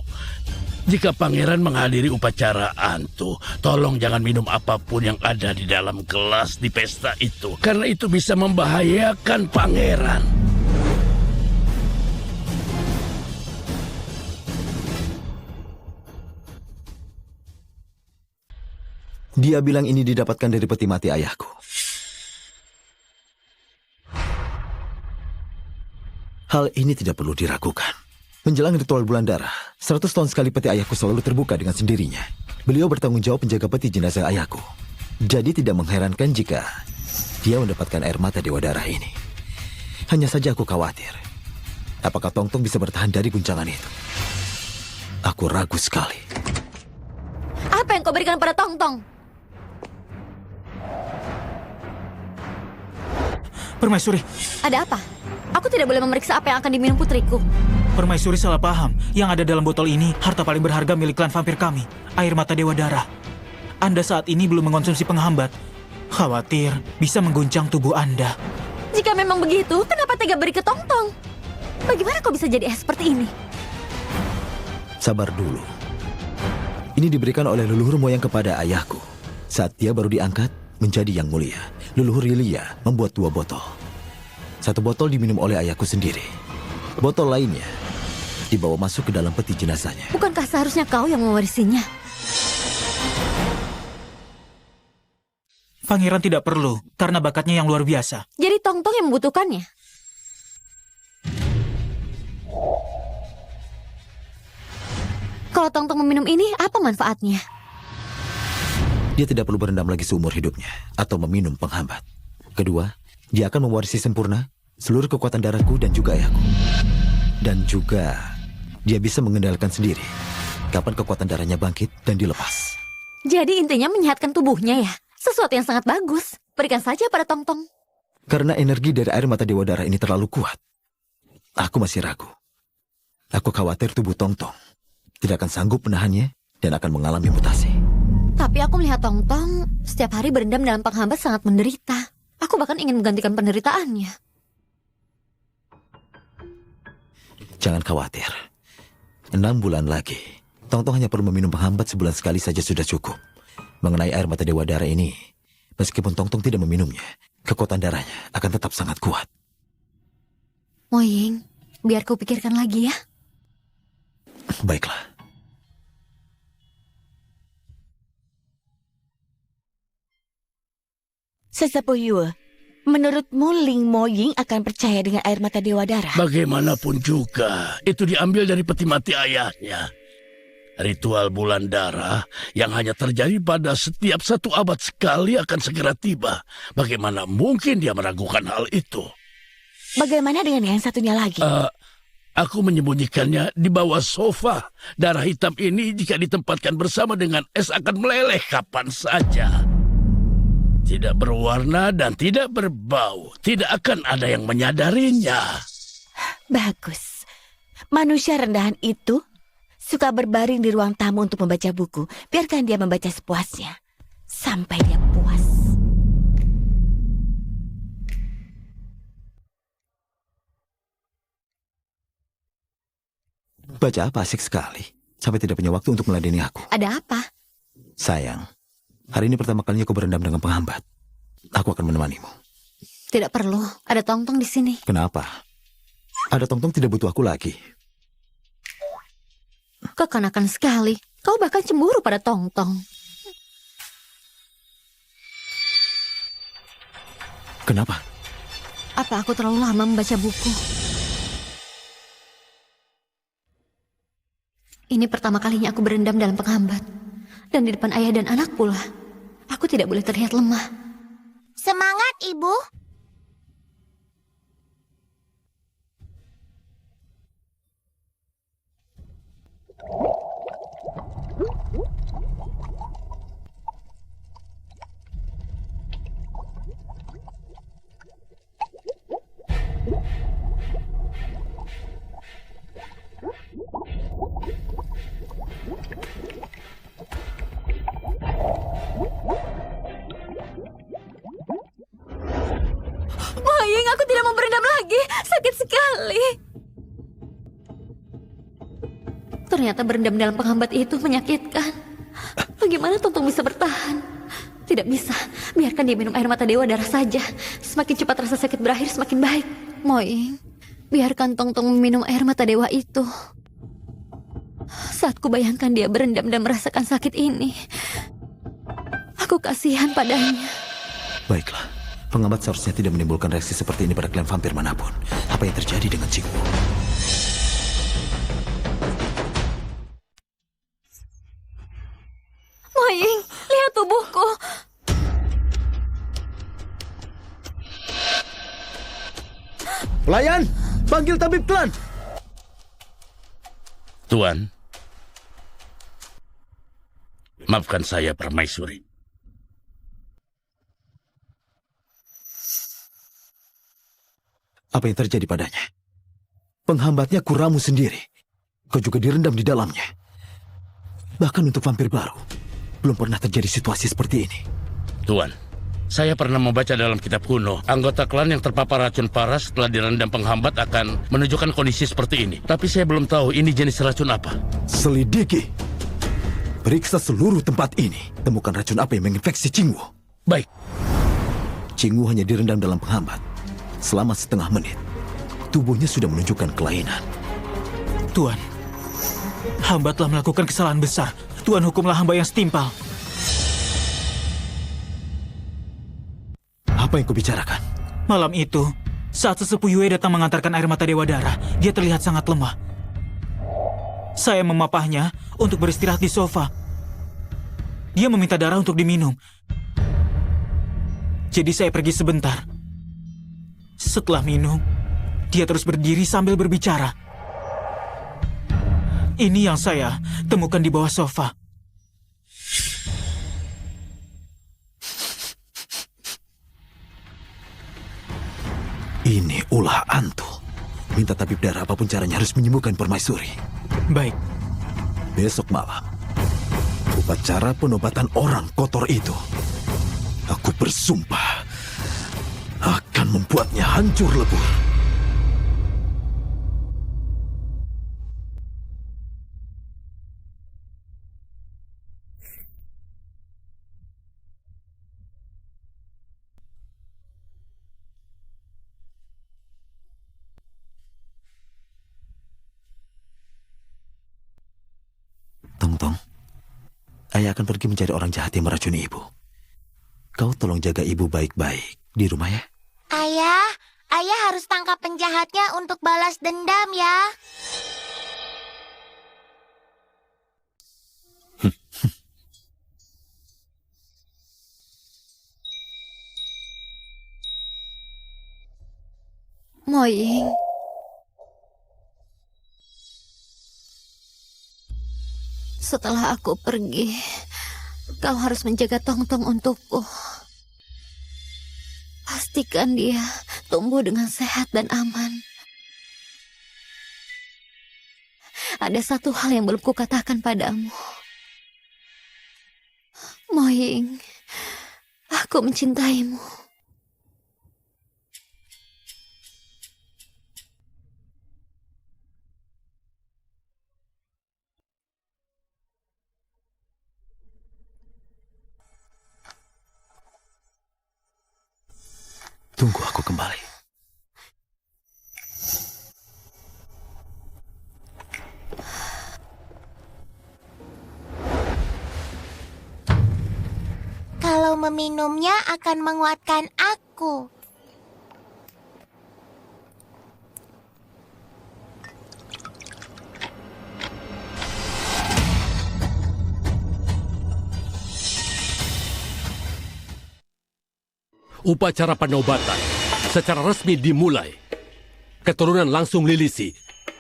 jika pangeran menghadiri upacara Antu, tolong jangan minum apapun yang ada di dalam gelas di pesta itu. Karena itu bisa membahayakan pangeran. Dia bilang ini didapatkan dari peti mati ayahku. Hal ini tidak perlu diragukan. Menjelang ritual bulan darah, 100 tahun sekali peti ayahku selalu terbuka dengan sendirinya. Beliau bertanggung jawab menjaga peti jenazah ayahku. Jadi tidak mengherankan jika dia mendapatkan air mata Dewa Darah ini. Hanya saja aku khawatir. Apakah Tongtong bisa bertahan dari guncangan itu? Aku ragu sekali. Apa yang kau berikan pada Tongtong? Permaisuri, Ada apa? Aku tidak boleh memeriksa apa yang akan diminum putriku. Permaisuri salah paham. Yang ada dalam botol ini harta paling berharga milik klan vampir kami, air mata Dewa Darah. Anda saat ini belum mengonsumsi penghambat. Khawatir bisa mengguncang tubuh Anda. Jika memang begitu, kenapa tega beri ke Tongtong? Bagaimana kau bisa jadi seperti ini? Sabar dulu. Ini diberikan oleh leluhur moyang kepada ayahku. Saat dia baru diangkat menjadi yang mulia. Leluhur Lilia membuat 2 botol. 1 botol diminum oleh ayahku sendiri. Botol lainnya dibawa masuk ke dalam peti jenazahnya. Bukankah seharusnya kau yang mewarisinya? Pangeran tidak perlu, karena bakatnya yang luar biasa. Jadi Tongtong yang membutuhkannya. Kalau Tongtong meminum ini, apa manfaatnya? Dia tidak perlu berendam lagi seumur hidupnya atau meminum penghambat. Kedua, dia akan mewarisi sempurna seluruh kekuatan darahku dan juga ayahku. Dan juga dia bisa mengendalikan sendiri kapan kekuatan darahnya bangkit dan dilepas. Jadi intinya menyehatkan tubuhnya ya? Sesuatu yang sangat bagus. Berikan saja pada Tongtong. Karena energi dari air mata Dewa Darah ini terlalu kuat, aku masih ragu. Aku khawatir tubuh Tongtong tidak akan sanggup menahannya dan akan mengalami mutasi. Tapi aku melihat Tongtong setiap hari berendam dalam penghambat sangat menderita. Aku bahkan ingin menggantikan penderitaannya. Jangan khawatir. 6 bulan lagi, Tongtong hanya perlu meminum penghambat sebulan sekali saja sudah cukup. Mengenai air mata Dewa Darah ini, meskipun Tongtong tidak meminumnya, kekuatan darahnya akan tetap sangat kuat. Mo Ying, biar ku pikirkan lagi ya. Baiklah. Sesepuh Yue, menurutmu Ling Mo Ying akan percaya dengan air mata Dewa Darah? Bagaimanapun juga, itu diambil dari peti mati ayahnya. Ritual bulan darah yang hanya terjadi pada setiap 1 abad sekali akan segera tiba. Bagaimana mungkin dia meragukan hal itu? Bagaimana dengan yang satunya lagi? Aku menyembunyikannya di bawah sofa. Darah hitam ini jika ditempatkan bersama dengan es akan meleleh kapan saja. Tidak berwarna dan tidak berbau. Tidak akan ada yang menyadarinya. Bagus. Manusia rendahan itu suka berbaring di ruang tamu untuk membaca buku. Biarkan dia membaca sepuasnya. Sampai dia puas. Baca apa asik sekali. Sampai tidak punya waktu untuk meladeni aku. Ada apa? Sayang, hari ini pertama kalinya aku berendam dengan penghambat. Aku akan menemanimu. Tidak perlu, ada Tongtong di sini. Kenapa? Ada Tongtong tidak butuh aku lagi. Kekanakan sekali. Kau bahkan cemburu pada Tongtong. Kenapa? Apa aku terlalu lama membaca buku? Ini pertama kalinya aku berendam dalam penghambat. Dan di depan ayah dan anak pula. Aku tidak boleh terlihat lemah. Semangat, Ibu. Mo Ying, aku tidak mau berendam lagi. Sakit sekali. Ternyata berendam dalam penghambat itu menyakitkan. Bagaimana Tongtong bisa bertahan? Tidak bisa. Biarkan dia minum air mata Dewa Darah saja. Semakin cepat rasa sakit berakhir, semakin baik. Mo Ying, biarkan Tongtong meminum air mata Dewa itu. Saat ku bayangkan dia berendam dan merasakan sakit ini, aku kasihan padanya. Baiklah. Penghambat seharusnya tidak menimbulkan reaksi seperti ini pada klan vampir manapun. Apa yang terjadi dengan Cinggu? Mo Ying, lihat tubuhku. Pelayan, panggil tabib klan. Tuan, maafkan saya Permaisuri. Apa yang terjadi padanya? Penghambatnya kuramu sendiri. Kau juga direndam di dalamnya. Bahkan untuk vampir baru, belum pernah terjadi situasi seperti ini. Tuan, saya pernah membaca dalam kitab kuno, anggota klan yang terpapar racun parah setelah direndam penghambat akan menunjukkan kondisi seperti ini. Tapi saya belum tahu ini jenis racun apa. Selidiki. Periksa seluruh tempat ini. Temukan racun apa yang menginfeksi Cinggu. Baik. Cinggu hanya direndam dalam penghambat. Selama setengah menit, tubuhnya sudah menunjukkan kelainan. Tuan, hamba telah melakukan kesalahan besar. Tuan hukumlah hamba yang setimpal. Apa yang kau bicarakan? Malam itu, saat sesepuh Yue datang mengantarkan air mata Dewa Darah, dia terlihat sangat lemah. Saya memapahnya untuk beristirahat di sofa. Dia meminta darah untuk diminum. Jadi saya pergi sebentar. Setelah minum, dia terus berdiri sambil berbicara. Ini yang saya temukan di bawah sofa. Ini ulah Antu. Minta tabib darah apapun caranya harus menyembuhkan Permaisuri. Baik. Besok malam, upacara penobatan orang kotor itu. Aku bersumpah akan membuatnya hancur lebur. Tong-tong, ayah akan pergi mencari orang jahat yang meracuni ibu. Kau tolong jaga ibu baik-baik di rumah ya. Ayah harus tangkap penjahatnya untuk balas dendam ya. Moying. Setelah aku pergi, kau harus menjaga Tong-tong untukku. Pastikan dia tumbuh dengan sehat dan aman. Ada satu hal yang belum kukatakan padamu. Moying, aku mencintaimu. Tunggu aku kembali. Kalau meminumnya akan menguatkan aku. Upacara penobatan secara resmi dimulai. Keturunan langsung Lilisi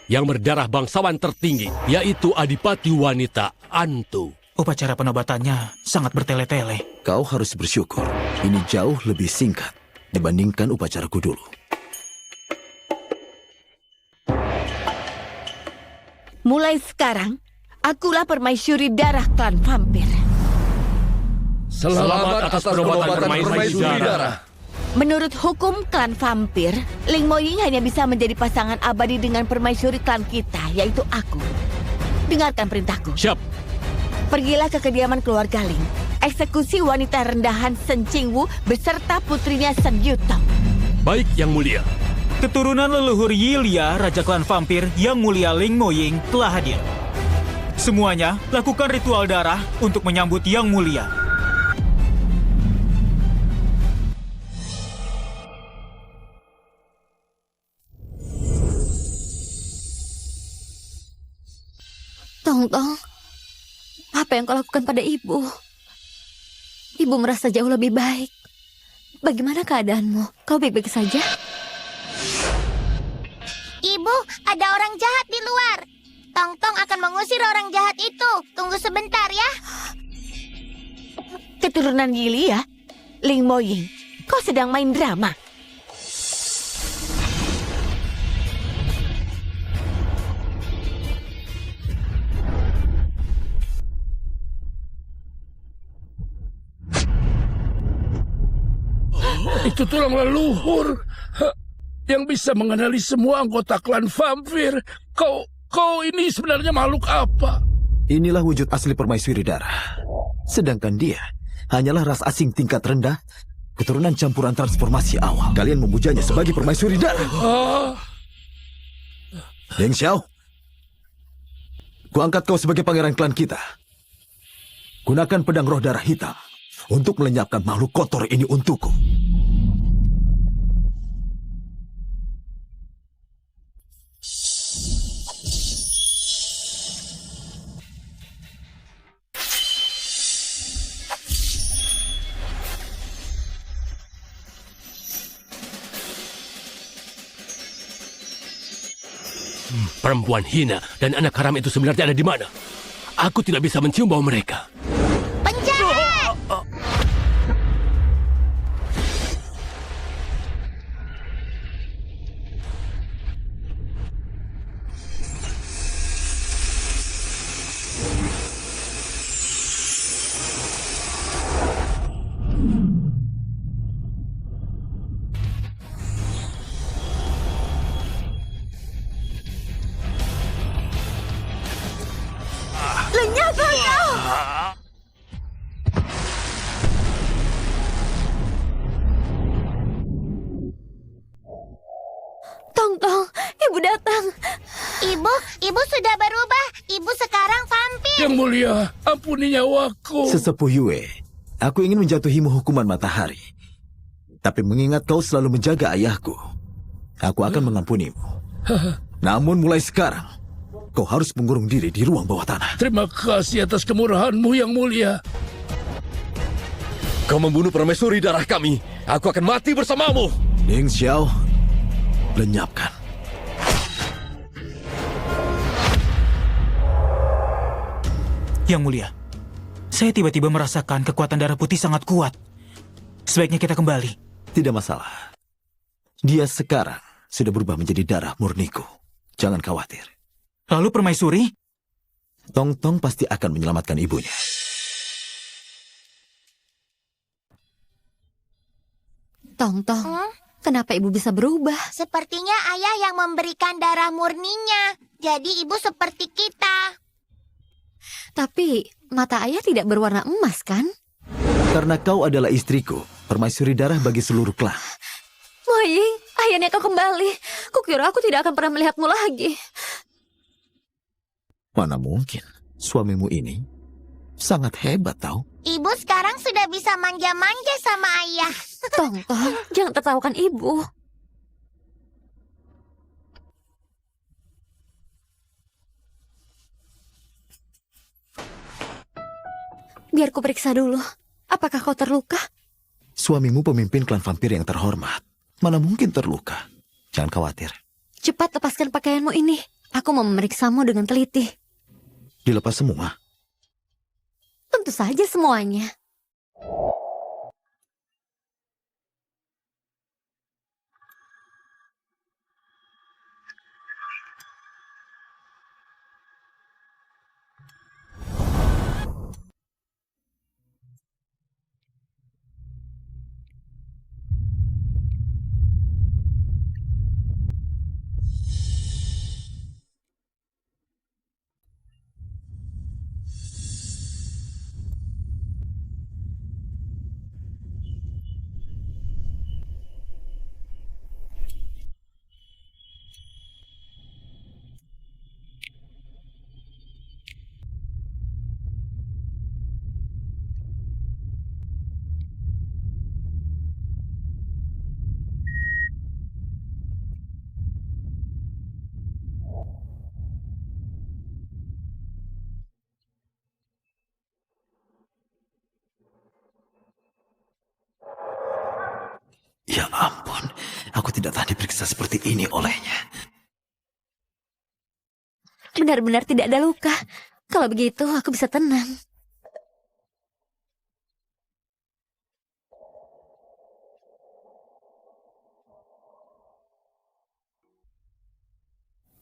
yang berdarah bangsawan tertinggi, yaitu Adipati Wanita Antu. Upacara penobatannya sangat bertele-tele. Kau harus bersyukur. Ini jauh lebih singkat dibandingkan upacaraku dulu. Mulai sekarang, akulah permaisuri darah klan vampir. Selamat atas penobatan permaisuri darah. Menurut hukum klan vampir, Ling Moying hanya bisa menjadi pasangan abadi dengan permaisuri klan kita, yaitu aku. Dengarkan perintahku. Siap. Pergilah ke kediaman keluarga Ling. Eksekusi wanita rendahan Sen Qingwu beserta putrinya Sen Yutong. Baik, Yang Mulia. Keturunan leluhur Yilia, Raja Klan Vampir, Yang Mulia Ling Moying telah hadir. Semuanya lakukan ritual darah untuk menyambut Yang Mulia. Tong-tong, apa yang kau lakukan pada ibu? Ibu merasa jauh lebih baik. Bagaimana keadaanmu? Kau baik-baik saja? Ibu, ada orang jahat di luar. Tong-tong akan mengusir orang jahat itu. Tunggu sebentar ya. Keturunan Yilia, Ling Moying, kau sedang main drama. Itu tulang leluhur yang bisa mengenali semua anggota klan vampir. Kau ini sebenarnya makhluk apa? Inilah wujud asli permaisuri darah. Sedangkan dia hanyalah ras asing tingkat rendah, keturunan campuran transformasi awal. Kalian memujanya sebagai permaisuri darah. Deng Xiao, kuangkat kau sebagai pangeran klan kita. Gunakan pedang roh darah hitam untuk melenyapkan makhluk kotor ini untukku. Perempuan hina dan anak haram itu sebenarnya ada di mana? Aku tidak bisa mencium bau mereka. Penjahat! Ibu sudah berubah. Ibu sekarang vampir. Yang mulia, ampuni nyawaku. Sesepuh Yue, aku ingin menjatuhimu hukuman matahari. Tapi mengingat kau selalu menjaga ayahku, aku akan mengampunimu. Namun mulai sekarang, kau harus mengurung diri di ruang bawah tanah. Terima kasih atas kemurahanmu yang mulia. Kau membunuh permaisuri darah kami. Aku akan mati bersamamu. Ning Xiao, lenyapkan. Yang mulia, saya tiba-tiba merasakan kekuatan darah putih sangat kuat. Sebaiknya kita kembali. Tidak masalah. Dia sekarang sudah berubah menjadi darah murniku. Jangan khawatir. Lalu permaisuri? Tong Tong pasti akan menyelamatkan ibunya. Tong Tong, kenapa ibu bisa berubah? Sepertinya ayah yang memberikan darah murninya. Jadi ibu seperti kita. Tapi mata ayah tidak berwarna emas kan? Karena kau adalah istriku, permaisuri darah bagi seluruh klan. Moying, akhirnya kau kembali. Kukira aku tidak akan pernah melihatmu lagi. Mana mungkin, suamimu ini sangat hebat tahu. Ibu sekarang sudah bisa manja-manja sama ayah. Tong Tong, jangan tertawakan ibu. Biar ku periksa dulu. Apakah kau terluka? Suamimu pemimpin klan vampir yang terhormat. Mana mungkin terluka. Jangan khawatir. Cepat lepaskan pakaianmu ini. Aku mau memeriksamu dengan teliti. Dilepas semua. Tentu saja semuanya. Ya ampun, aku tidak tahan diperiksa seperti ini olehnya. Benar-benar tidak ada luka. Kalau begitu, aku bisa tenang.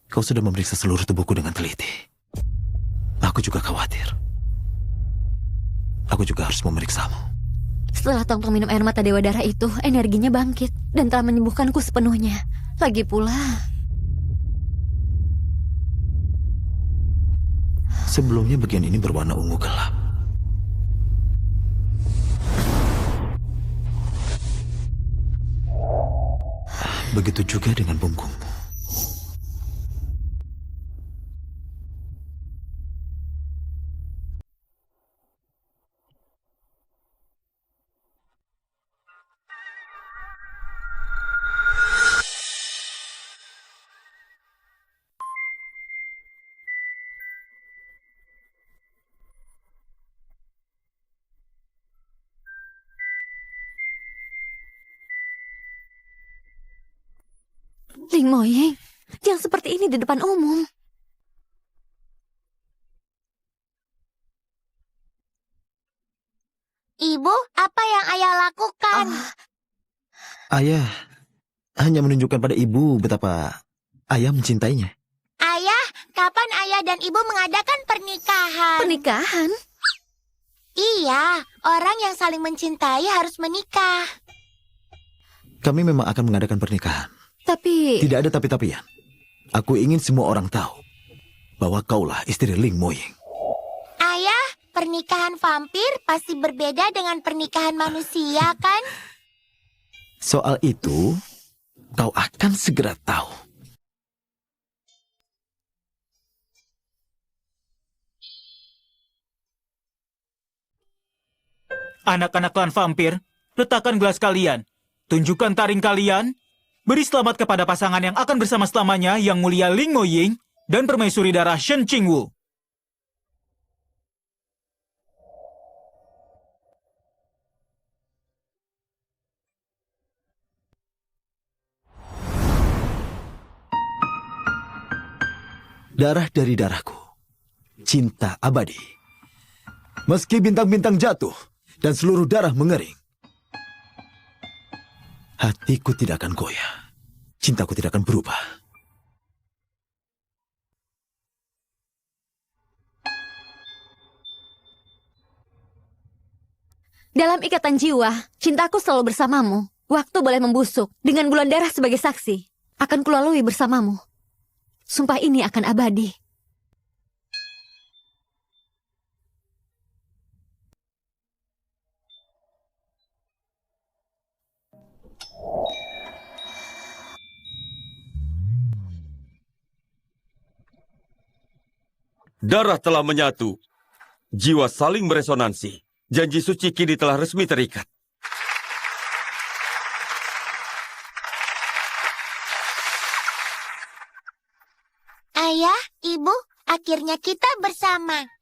Kau sudah memeriksa seluruh tubuhku dengan teliti. Aku juga khawatir. Aku juga harus memeriksamu. Setelah Tong Tong minum air mata Dewa Darah itu, energinya bangkit dan telah menyembuhkanku sepenuhnya. Lagi pula, Sebelumnya bagian ini berwarna ungu gelap. Begitu juga dengan punggungmu. Ling Moying, jangan seperti ini di depan umum. Ibu, apa yang ayah lakukan? Ayah hanya menunjukkan pada ibu betapa ayah mencintainya. Ayah, kapan ayah dan ibu mengadakan pernikahan? Pernikahan? Iya, orang yang saling mencintai harus menikah. Kami memang akan mengadakan pernikahan. Tapi... Tidak ada tapi-tapian. Aku ingin semua orang tahu bahwa kaulah istri Ling Moying. Ayah, pernikahan vampir pasti berbeda dengan pernikahan manusia, kan? Soal itu, kau akan segera tahu. Anak-anak klan vampir, letakkan gelas kalian. Tunjukkan taring kalian. Beri selamat kepada pasangan yang akan bersama selamanya, Yang Mulia Ling Moying dan Permaisuri Darah Shen Qingwu. Darah dari darahku. Cinta abadi. Meski bintang-bintang jatuh dan seluruh darah mengering, hatiku tidak akan goyah. Cintaku tidak akan berubah. Dalam ikatan jiwa, cintaku selalu bersamamu. Waktu boleh membusuk, dengan bulan darah sebagai saksi. Akan kulalui bersamamu. Sumpah ini akan abadi. Darah telah menyatu. Jiwa saling beresonansi. Janji suci kini telah resmi terikat. Ayah, Ibu, akhirnya kita bersama.